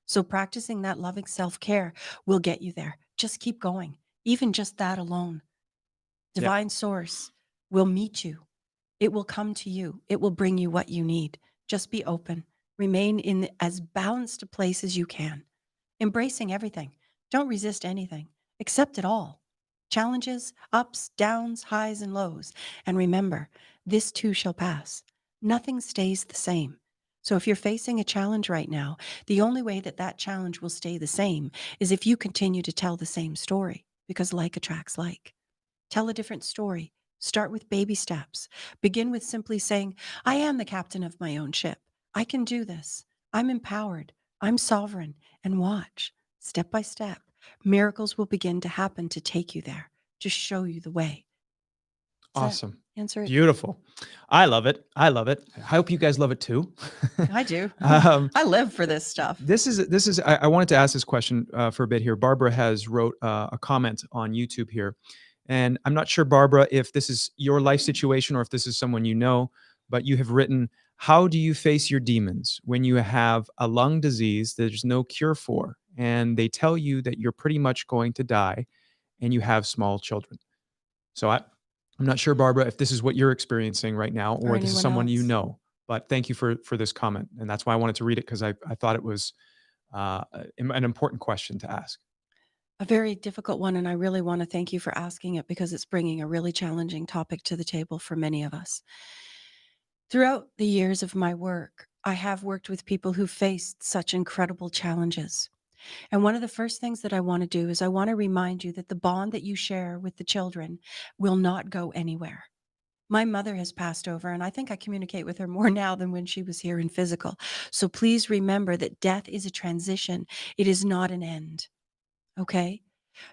So, practicing that loving self care will get you there. Just keep going, even just that alone. Yeah. Divine source will meet you. It will come to you. It will bring you what you need. Just be open. Remain in as balanced a place as you can, embracing everything. Don't resist anything. Accept it all. Challenges, ups, downs, highs, and lows. And remember, this too shall pass. Nothing stays the same. So if you're facing a challenge right now, the only way that that challenge will stay the same is if you continue to tell the same story, because like attracts like. Tell a different story. Start with baby steps. Begin with simply saying, I am the captain of my own ship. I can do this. I'm empowered. I'm sovereign. And watch, step by step, miracles will begin to happen to take you there, to show you the way. Does that Awesome. answer it? Beautiful. I love it. I love it. I hope you guys love it too. I do. um, I live for this stuff. I wanted to ask this question for a bit here. Barbara has wrote a comment on YouTube here, and I'm not sure, Barbara, if this is your life situation or if this is someone you know, but you have written, how do you face your demons when you have a lung disease that there's no cure for, and they tell you that you're pretty much going to die, and you have small children? So I'm not sure, Barbara, if this is what you're experiencing right now Or or this is anyone someone you else. know. But thank you for this comment, and that's why I wanted to read it, because I thought it was an important question to ask. A very difficult one, and I really want to thank you for asking it because it's bringing a really challenging topic to the table for many of us. Throughout the years of my work, I have worked with people who faced such incredible challenges. And one of the first things that I want to do is I want to remind you that the bond that you share with the children will not go anywhere. My mother has passed over, and I think I communicate with her more now than when she was here in physical. So please remember that death is a transition, it is not an end. Okay?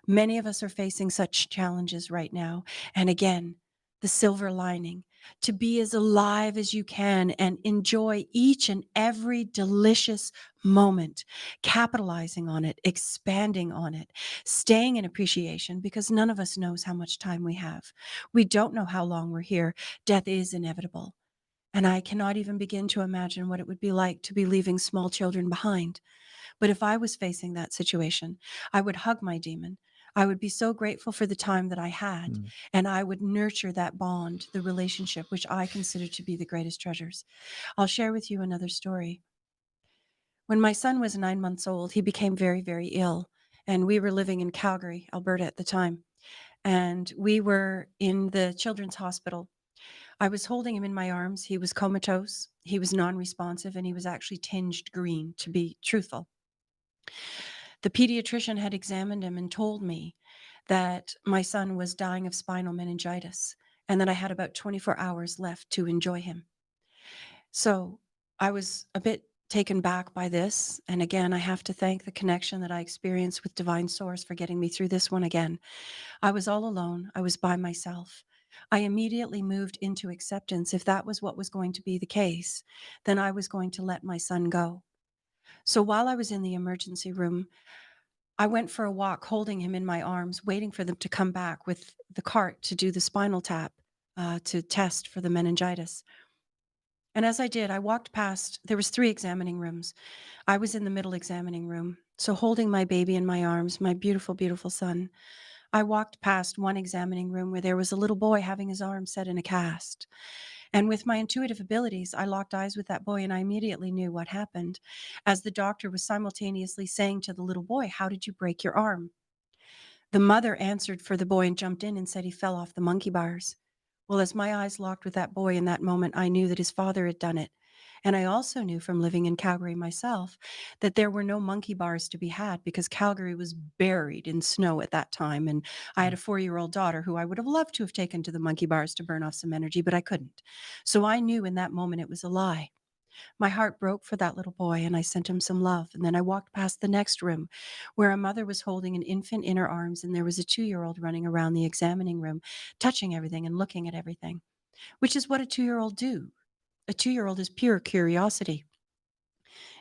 Many of us are facing such challenges right now. And again, the silver lining to be as alive as you can and enjoy each and every delicious moment, capitalizing on it, expanding on it, staying in appreciation because none of us knows how much time we have. We don't know how long we're here. Death is inevitable. And I cannot even begin to imagine what it would be like to be leaving small children behind. But if I was facing that situation, I would hug my demon. I would be so grateful for the time that I had, Mm. and I would nurture that bond, the relationship, which I consider to be the greatest treasures. I'll share with you another story. When my son was 9 months old, he became very, very ill. And we were living in Calgary, Alberta at the time. And we were in the children's hospital. I was holding him in my arms. He was comatose, he was non responsive, and he was actually tinged green, to be truthful. The pediatrician had examined him and told me that my son was dying of spinal meningitis and that I had about 24 hours left to enjoy him. So I was a bit taken back by this. And again, I have to thank the connection that I experienced with Divine Source for getting me through this one again. I was all alone, I was by myself. I immediately moved into acceptance. If that was what was going to be the case, then I was going to let my son go. So while I was in the emergency room, I went for a walk holding him in my arms, waiting for them to come back with the cart to do the spinal tap to test for the meningitis. And as I did, I walked past, there was 3 examining rooms. I was in the middle examining room. So holding my baby in my arms, my beautiful, beautiful son, I walked past one examining room where there was a little boy having his arm set in a cast. And with my intuitive abilities, I locked eyes with that boy and I immediately knew what happened as the doctor was simultaneously saying to the little boy, "How did you break your arm?" The mother answered for the boy and jumped in and said he fell off the monkey bars. Well, as my eyes locked with that boy in that moment, I knew that his father had done it. And I also knew from living in Calgary myself that there were no monkey bars to be had because Calgary was buried in snow at that time. And I had a 4-year-old daughter who I would have loved to have taken to the monkey bars to burn off some energy, but I couldn't. So I knew in that moment it was a lie. My heart broke for that little boy, and I sent him some love. And then I walked past the next room where a mother was holding an infant in her arms, and there was a 2-year-old running around the examining room, touching everything and looking at everything, which is what a 2-year-old do. A 2-year-old is pure curiosity.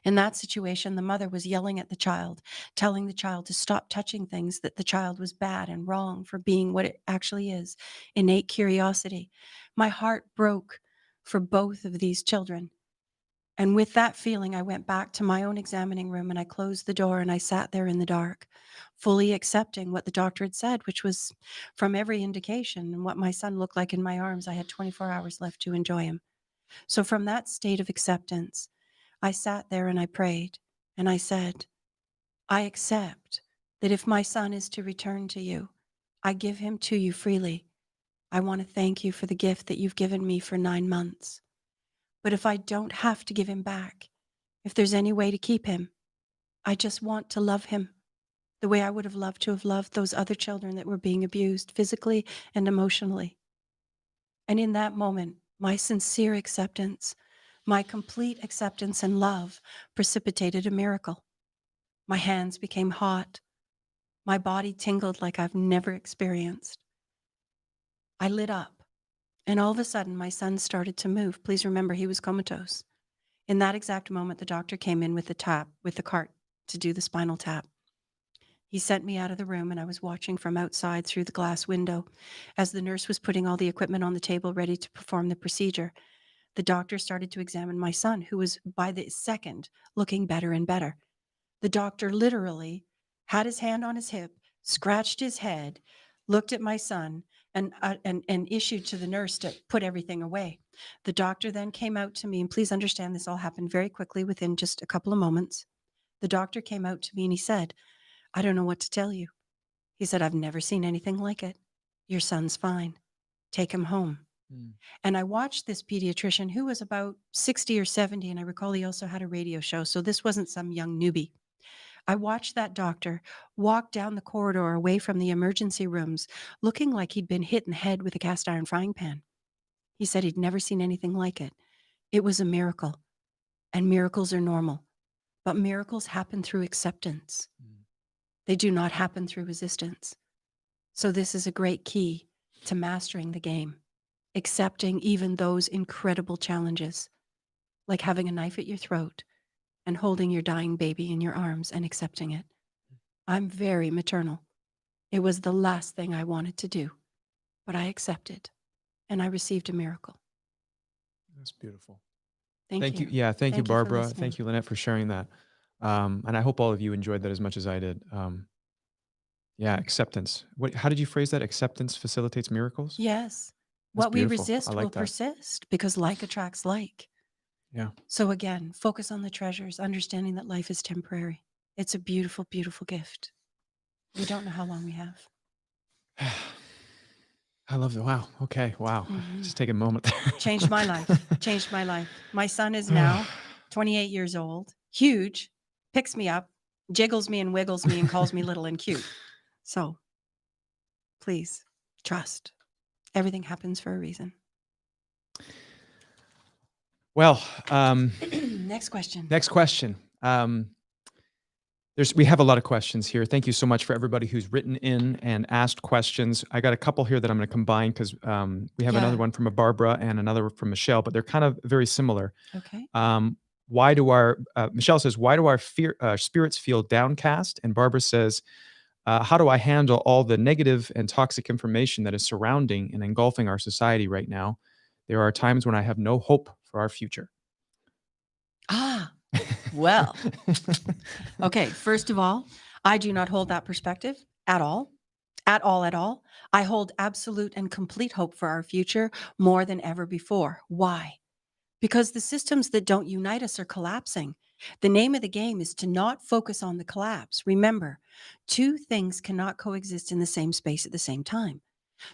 In that situation, the mother was yelling at the child, telling the child to stop touching things, that the child was bad and wrong for being what it actually is, innate curiosity. My heart broke for both of these children. And with that feeling, I went back to my own examining room and I closed the door and I sat there in the dark, fully accepting what the doctor had said, which was from every indication and what my son looked like in my arms. I had 24 hours left to enjoy him. So from that state of acceptance, I sat there and I prayed and I said, I accept that if my son is to return to you, I give him to you freely. I want to thank you for the gift that you've given me for 9 months. But if I don't have to give him back, if there's any way to keep him, I just want to love him the way I would have loved to have loved those other children that were being abused physically and emotionally. And in that moment, my sincere acceptance, my complete acceptance and love precipitated a miracle. My hands became hot. My body tingled like I've never experienced. I lit up, and all of a sudden, my son started to move. Please remember, he was comatose. In that exact moment, the doctor came in with the cart to do the spinal tap. He sent me out of the room, and I was watching from outside through the glass window as the nurse was putting all the equipment on the table ready to perform the procedure. The doctor started to examine my son, who was by the second looking better and better. The doctor literally had his hand on his hip, scratched his head, looked at my son, and issued to the nurse to put everything away. The doctor then came out to me, and please understand this all happened very quickly within just a couple of moments. The doctor came out to me and he said, I don't know what to tell you. He said, I've never seen anything like it. Your son's fine. Take him home. Mm. And I watched this pediatrician who was about 60 or 70, and I recall he also had a radio show, so this wasn't some young newbie. I watched that doctor walk down the corridor away from the emergency rooms, looking like he'd been hit in the head with a cast iron frying pan. He said he'd never seen anything like it. It was a miracle, and miracles are normal, but miracles happen through acceptance. Mm. They do not happen through resistance. So this is a great key to mastering the game, accepting even those incredible challenges, like having a knife at your throat and holding your dying baby in your arms and accepting it. I'm very maternal. It was the last thing I wanted to do, but I accepted and I received a miracle. That's beautiful. Thank you. Yeah, thank you, Thank you for Barbara. listening. Thank you, Lynette, for sharing that. And I hope all of you enjoyed that as much as I did. Yeah, acceptance. How did you phrase that? Acceptance facilitates miracles? Yes. That's What we beautiful. I resist like will that. persist because like attracts like. Yeah. So again, focus on the treasures, understanding that life is temporary. It's a beautiful, beautiful gift. We don't know how long we have. I love that. Wow. Okay. Wow. Mhm. Just take a moment there. Changed my life. Changed my life. My son is now 28 years old, huge, picks me up, jiggles me and wiggles me and calls me little and cute. So please trust. Everything happens for a reason. Well, Next question. next question. We have a lot of questions here. Thank you so much for everybody who's written in and asked questions. I got a couple here that I'm going to combine because we have another one from a Barbara and another from Michelle, but they're kind of very similar. Okay. Why do Michelle says, why do our spirits feel downcast? And Barbara says, how do I handle all the negative and toxic information that is surrounding and engulfing our society right now? There are times when I have no hope for our future. Well, okay. First of all, I do not hold that perspective at all. At all, at all. I hold absolute and complete hope for our future more than ever before. Why? Because the systems that don't unite us are collapsing. The name of the game is to not focus on the collapse. Remember, two things cannot coexist in the same space at the same time.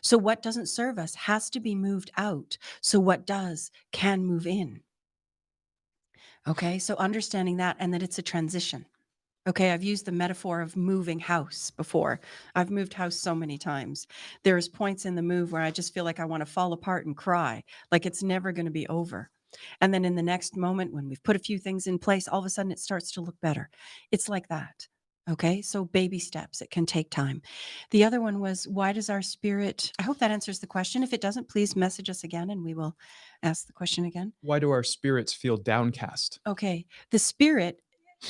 So what doesn't serve us has to be moved out. So what does can move in. Okay, so understanding that and that it's a transition. Okay, I've used the metaphor of moving house before. I've moved house so many times. There's points in the move where I just feel like I want to fall apart and cry, like it's never going to be over. And then in the next moment, when we've put a few things in place, all of a sudden it starts to look better. It's like that. Okay, so baby steps, it can take time. The other one was, why does our spirit, I hope that answers the question. If it doesn't, please message us again and we will ask the question again. Why do our spirits feel downcast? Okay, the spirit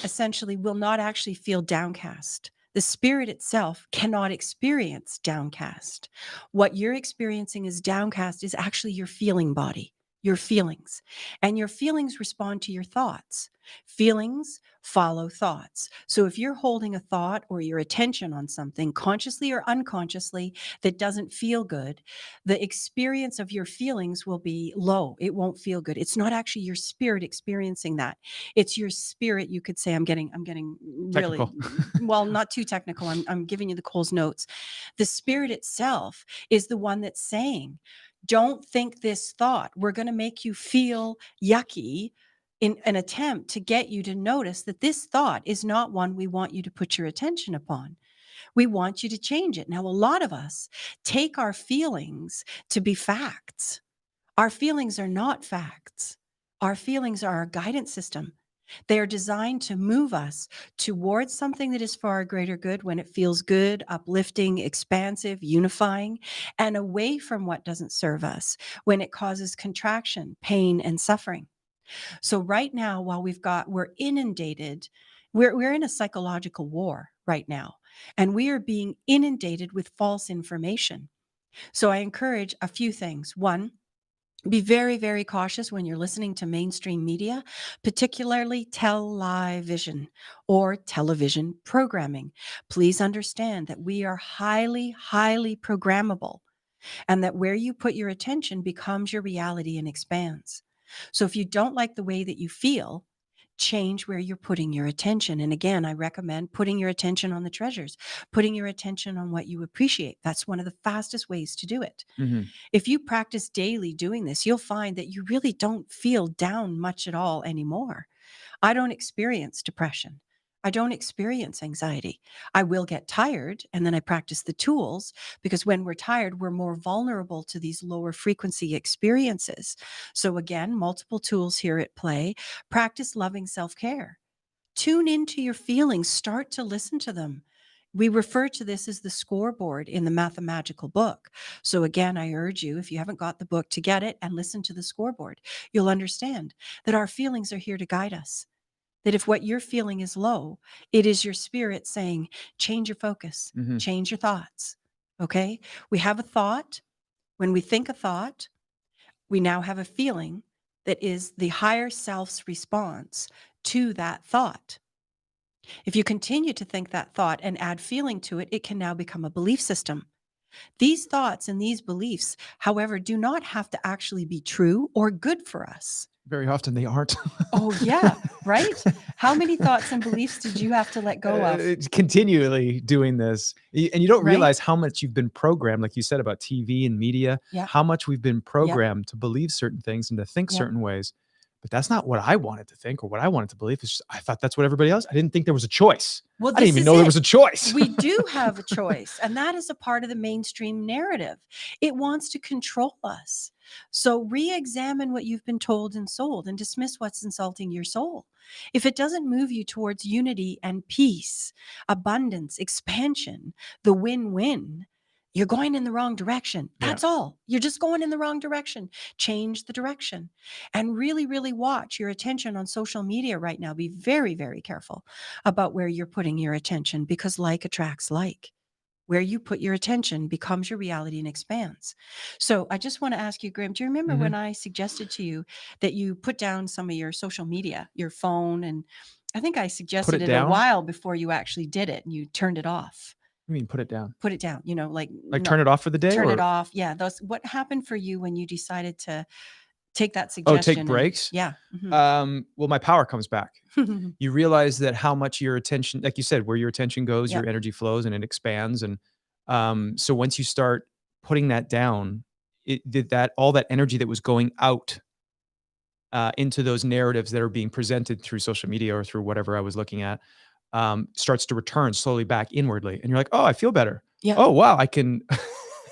essentially will not actually feel downcast. The spirit itself cannot experience downcast. What you're experiencing as downcast is actually your feeling body. your feelings. And your feelings respond to your thoughts. Feelings follow thoughts. So if you're holding a thought or your attention on something consciously or unconsciously that doesn't feel good, the experience of your feelings will be low. It won't feel good. It's not actually your spirit experiencing that. It's your spirit. You could say, I'm getting really, Technical. well, not too technical. I'm giving you the Coles notes. The spirit itself is the one that's saying, don't think this thought. We're going to make you feel yucky in an attempt to get you to notice that this thought is not one we want you to put your attention upon. We want you to change it. Now, a lot of us take our feelings to be facts. Our feelings are not facts. Our feelings are our guidance system. They are designed to move us towards something that is for our greater good when it feels good, uplifting, expansive, unifying, and away from what doesn't serve us when it causes contraction, pain, and suffering. So right now, while we're inundated, we're in a psychological war right now, and we are being inundated with false information. So I encourage a few things. One, be very, very cautious when you're listening to mainstream media, particularly television or television programming. Please understand that we are highly, highly programmable, and that where you put your attention becomes your reality and expands. So if you don't like the way that you feel, change where you're putting your attention. And again, I recommend putting your attention on the treasures, putting your attention on what you appreciate. That's one of the fastest ways to do it. Mhm. If you practice daily doing this, you'll find that you really don't feel down much at all anymore. I don't experience depression. I don't experience anxiety. I will get tired, and then I practice the tools, because when we're tired, we're more vulnerable to these lower frequency experiences. So again, multiple tools here at play. Practice loving self-care. Tune into your feelings, start to listen to them. We refer to this as the scoreboard in the Mathamagical book. So again, I urge you, if you haven't got the book, to get it and listen to the scoreboard. You'll understand that our feelings are here to guide us. That if what you're feeling is low, it is your spirit saying, change your focus, Mhm. change your thoughts. Okay? We have a thought. When we think a thought, we now have a feeling that is the higher self's response to that thought. If you continue to think that thought and add feeling to it, it can now become a belief system. These thoughts and these beliefs, however, do not have to actually be true or good for us. Very often they aren't. Oh, yeah, right? How many thoughts and beliefs did you have to let go of? It's continually doing this. And you don't Right? realize how much you've been programmed, like you said about TV and media, Yeah. how much we've been programmed to believe certain things and to think Yep. certain ways. But that's not what I wanted to think or what I wanted to believe. It's just, I thought that's what everybody else. I didn't think there was a choice. Well, I didn't even know there was a choice. We do have a choice, and that is a part of the mainstream narrative. It wants to control us. So re-examine what you've been told and sold and dismiss what's insulting your soul. If it doesn't move you towards unity and peace, abundance, expansion, the win-win, you're going in the wrong direction. Yeah. That's all. You're just going in the wrong direction. Change the direction and really, really watch your attention on social media right now. Be very, very careful about where you're putting your attention, because like attracts like. Where you put your attention becomes your reality and expands. So I just want to ask you, Graham, do you remember when I suggested to you that you put down some of your social media, your phone? And I think I suggested it a down? while before you actually did it, and you turned it off. I mean, put it down. Put it down, like Turn it off for the day? turn or it off. Yeah. What happened for you when you decided to take that Oh, suggestion? take breaks? Yeah. Well, my power comes back. You realize that how much your attention, like you said, where your attention goes, Yep. your energy flows and it expands. And so once you start putting that down, it did that, all that energy that was going out into those narratives that are being presented through social media or through whatever I was looking at, starts to return slowly back inwardly. And you're like, oh, I feel better. Yeah. Oh, wow, I can.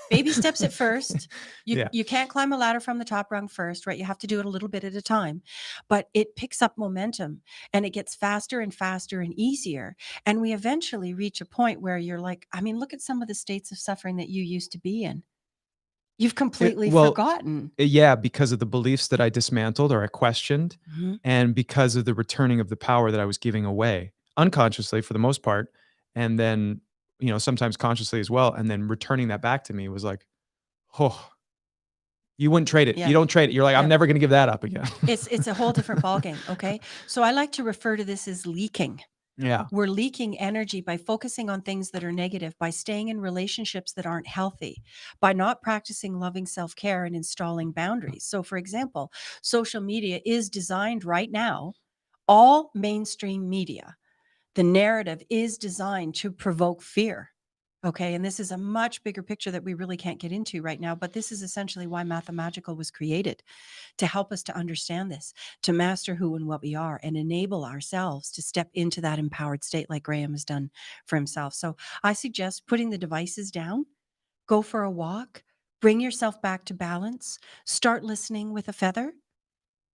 Baby steps at first. Yeah. You can't climb a ladder from the top rung first, right? You have to do it a little bit at a time, but it picks up momentum and it gets faster and faster and easier. And we eventually reach a point where you're like, I mean, look at some of the states of suffering that you used to be in. You've completely forgotten. Yeah, because of the beliefs that I dismantled or I questioned, Mhm. and because of the returning of the power that I was giving away unconsciously for the most part. And then, sometimes consciously as well. And then returning that back to me was like, oh, You wouldn't trade it. Yeah. You don't trade it. You're like, I'm No. never going to give that up again. It's a whole different ballgame. Okay. So I like to refer to this as leaking. Yeah. We're leaking energy by focusing on things that are negative, by staying in relationships that aren't healthy, by not practicing loving self-care and installing boundaries. So, for example, social media is designed right now, all mainstream media, the narrative is designed to provoke fear. Okay. And this is a much bigger picture that we really can't get into right now. But this is essentially why Mathamagical was created, to help us to understand this, to master who and what we are, and enable ourselves to step into that empowered state like Graham has done for himself. So I suggest putting the devices down, go for a walk, bring yourself back to balance, start listening with a feather,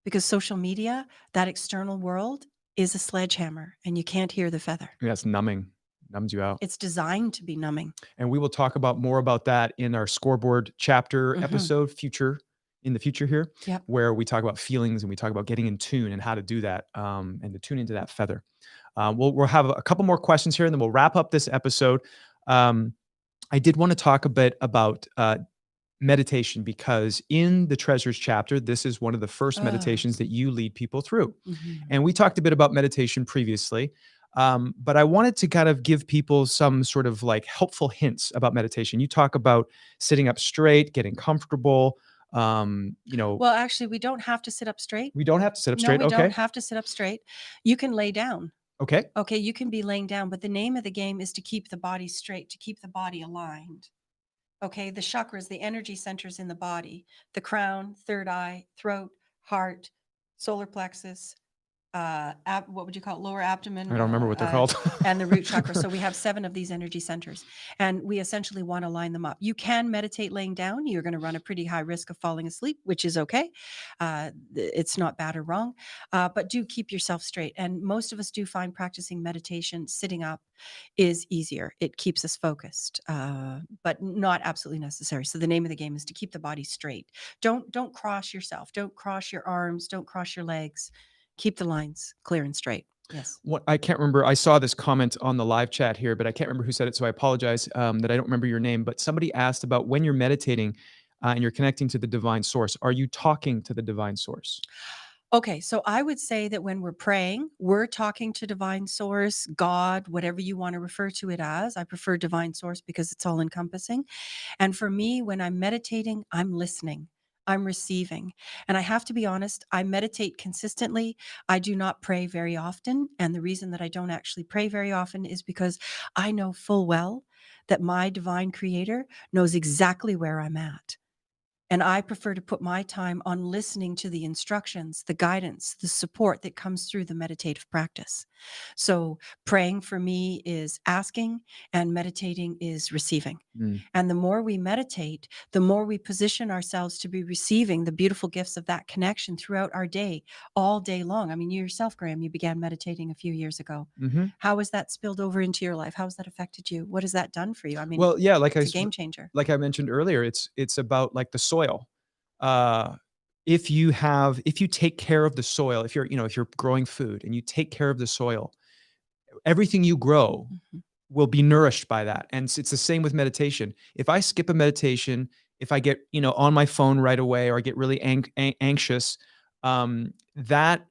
because social media, that external world, is a sledgehammer and you can't hear the feather. Yeah, it's numbing, numbs you out. It's designed to be numbing. And we will talk about more about that in our scoreboard chapter episode in the future here, Yep. where we talk about feelings and we talk about getting in tune and how to do that, and to tune into that feather. We'll have a couple more questions here and then we'll wrap up this episode. I did want to talk a bit about meditation, because in the treasures chapter, this is one of the first meditations that you lead people through. And we talked a bit about meditation previously, but I wanted to kind of give people some sort of like helpful hints about meditation. You talk about sitting up straight, getting comfortable. Well, actually, we don't have to sit up straight. We don't have to sit up No, straight. we Okay. don't have to sit up straight. You can lay down. Okay. Okay, you can be laying down, but the name of the game is to keep the body straight, to keep the body aligned. Okay, the chakras, the energy centers in the body, the crown, third eye, throat, heart, solar plexus, what would you call it? Lower abdomen. I don't remember what they're called. And the root chakra. So we have 7 of these energy centers, and we essentially want to line them up. You can meditate laying down. You're going to run a pretty high risk of falling asleep, which is okay. It's not bad or wrong, but do keep yourself straight. And most of us do find practicing meditation sitting up is easier. It keeps us focused, but not absolutely necessary. So the name of the game is to keep the body straight. Don't cross yourself. Don't cross your arms. Don't cross your legs. Keep the lines clear and straight. Yes. What I can't remember, I saw this comment on the live chat here, but I can't remember who said it, so I apologize that I don't remember your name. But somebody asked about when you're meditating and you're connecting to the divine source. Are you talking to the divine source? Okay, so I would say that when we're praying, we're talking to divine source, God, whatever you want to refer to it as. I prefer divine source because it's all encompassing. And for me, when I'm meditating, I'm listening. I'm receiving. And I have to be honest, I meditate consistently. I do not pray very often. And the reason that I don't actually pray very often is because I know full well that my divine creator knows exactly where I'm at. And I prefer to put my time on listening to the instructions, the guidance, the support that comes through the meditative practice. So praying for me is asking, and meditating is receiving. And the more we meditate, the more we position ourselves to be receiving the beautiful gifts of that connection throughout our day, all day long. I mean, you yourself, Graham, you began meditating a few years ago. How has that spilled over into your life? How has that affected you? What has that done for you? I mean, Well, yeah, like it's a game changer. like I mentioned earlier, it's about like the soil. If you take care of the soil, if you're growing food and you take care of the soil, everything you grow will be nourished by that. And it's the same with meditation. If I skip a meditation, if I get, on my phone right away, or I get really anxious, that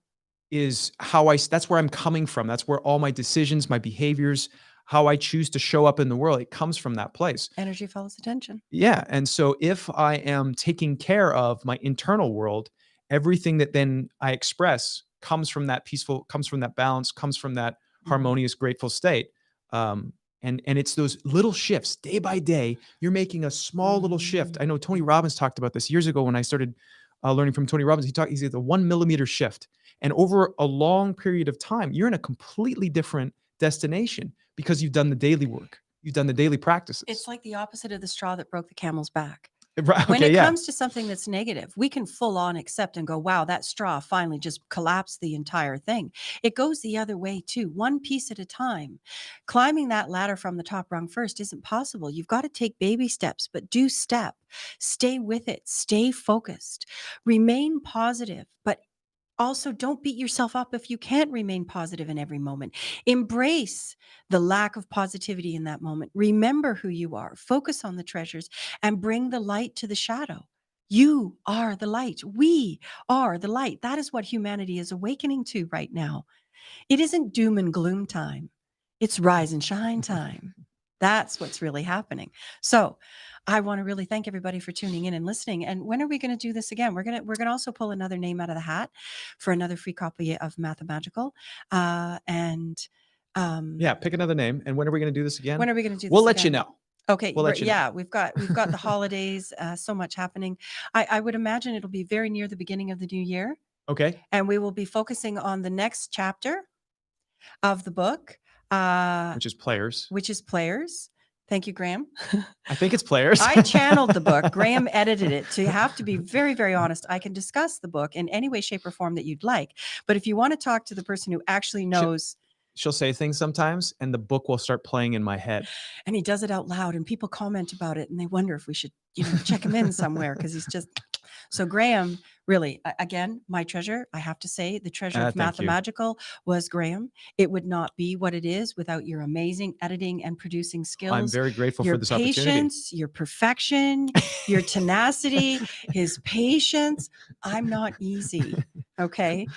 is that's where I'm coming from. That's where all my decisions, my behaviors, how I choose to show up in the world, it comes from that place. Energy follows attention. Yeah. And so if I am taking care of my internal world, everything that then I express comes from that peaceful, comes from that balance, comes from that harmonious, grateful state. And it's those little shifts day by day. You're making a small little shift. I know Tony Robbins talked about this years ago when I started learning from Tony Robbins. He said the 1 millimeter shift. And over a long period of time, you're in a completely different destination because you've done the daily work. You've done the daily practices. It's like the opposite of the straw that broke the camel's back. Right, when it comes to something that's negative, we can full on accept and go, wow, that straw finally just collapsed the entire thing. It goes the other way too, one piece at a time. Climbing that ladder from the top rung first isn't possible. You've got to take baby steps, but do step. Stay with it. Stay focused. Remain positive, but also, don't beat yourself up if you can't remain positive in every moment. Embrace the lack of positivity in that moment. Remember who you are. Focus on the treasures and bring the light to the shadow. You are the light. We are the light. That is what humanity is awakening to right now. It isn't doom and gloom time. It's rise and shine time. That's what's really happening. So I want to really thank everybody for tuning in and listening. And when are we going to do this again? We're gonna also pull another name out of the hat for another free copy of Mathamagical. Yeah, pick another name. And when are we going to do this again? When are we going to do this We'll let you again? know. Okay. We'll let you know. Yeah, we've got the holidays, so much happening. I would imagine it'll be very near the beginning of the new year. Okay. And we will be focusing on the next chapter of the book, Which is Players. Thank you, Graham. I think it's Players. I channeled the book. Graham edited it. So you have to be very, very honest. I can discuss the book in any way, shape, or form that you'd like. But if you want to talk to the person who actually knows, she'll say things sometimes, and the book will start playing in my head. And he does it out loud, and people comment about it, and they wonder if we should, check him in somewhere, because he's just. So Graham, really, again, my treasure. I have to say, the treasure of Mathamagical was Graham. It would not be what it is without your amazing editing and producing skills. I'm very grateful for this opportunity. Your patience, your perfection, your tenacity, his patience. I'm not easy. Okay.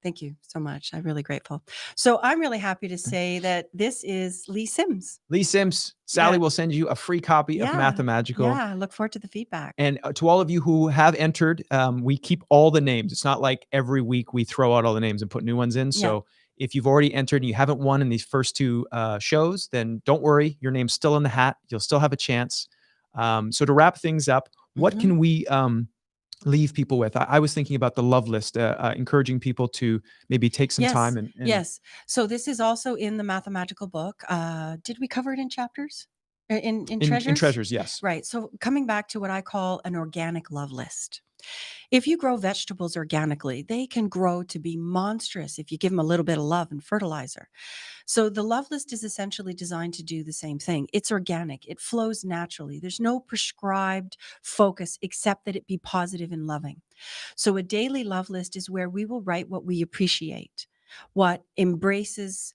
Thank you so much. I'm really grateful. So I'm really happy to say that this is Lee Sims. Lee Sims. Sally will send you a free copy of Mathamagical. Yeah, look forward to the feedback. And to all of you who have entered, we keep all the names. It's not like every week we throw out all the names and put new ones in. So if you've already entered and you haven't won in these first two shows, then don't worry. Your name's still in the hat. You'll still have a chance. So to wrap things up, what can we leave people with? I was thinking about the love list, encouraging people to maybe take some time. And yes. So this is also in the Mathamagical book. Did we cover it in chapters? In treasures? In treasures, yes. Right. So coming back to what I call an organic love list. If you grow vegetables organically, they can grow to be monstrous if you give them a little bit of love and fertilizer. So the love list is essentially designed to do the same thing. It's organic. It flows naturally. There's no prescribed focus except that it be positive and loving. So a daily love list is where we will write what we appreciate, what embraces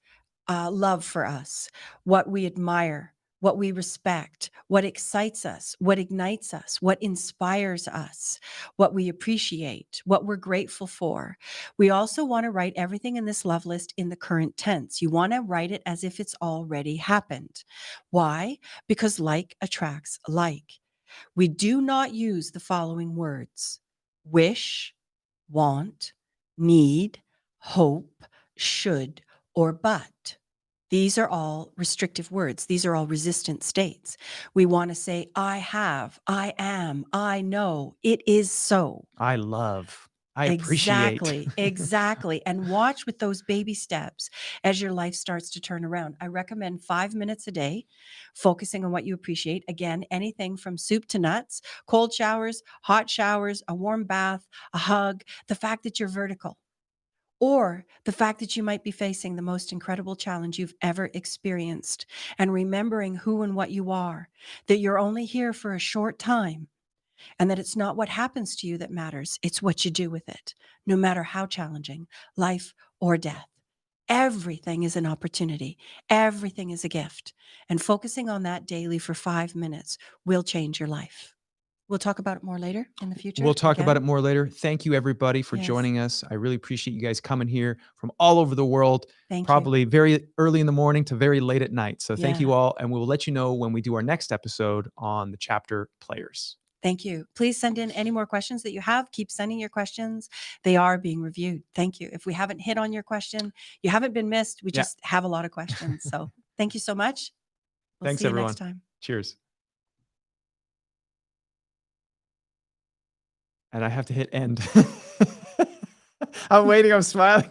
love for us, what we admire, what we respect, what excites us, what ignites us, what inspires us, what we appreciate, what we're grateful for. We also want to write everything in this love list in the current tense. You want to write it as if it's already happened. Why? Because like attracts like. We do not use the following words: wish, want, need, hope, should, or but. These are all restrictive words. These are all resistant states. We want to say, I have, I am, I know, it is so. I love, I appreciate. Exactly. And watch with those baby steps as your life starts to turn around. I recommend 5 minutes a day, focusing on what you appreciate. Again, anything from soup to nuts, cold showers, hot showers, a warm bath, a hug, the fact that you're vertical. Or the fact that you might be facing the most incredible challenge you've ever experienced, and remembering who and what you are, that you're only here for a short time, and that it's not what happens to you that matters. It's what you do with it, no matter how challenging, life or death. Everything is an opportunity. Everything is a gift. And focusing on that daily for 5 minutes will change your life. We'll talk about it more later in the future. We'll talk about it more later. Thank you, everybody, for joining us. I really appreciate you guys coming here from all over the world, probably very early in the morning to very late at night. So thank you all. And we will let you know when we do our next episode on the chapter Players. Thank you. Please send in any more questions that you have. Keep sending your questions. They are being reviewed. Thank you. If we haven't hit on your question, you haven't been missed. We just have a lot of questions. So thank you so much. Thanks, see you everyone. Next time. Cheers. And I have to hit end. I'm waiting. I'm smiling.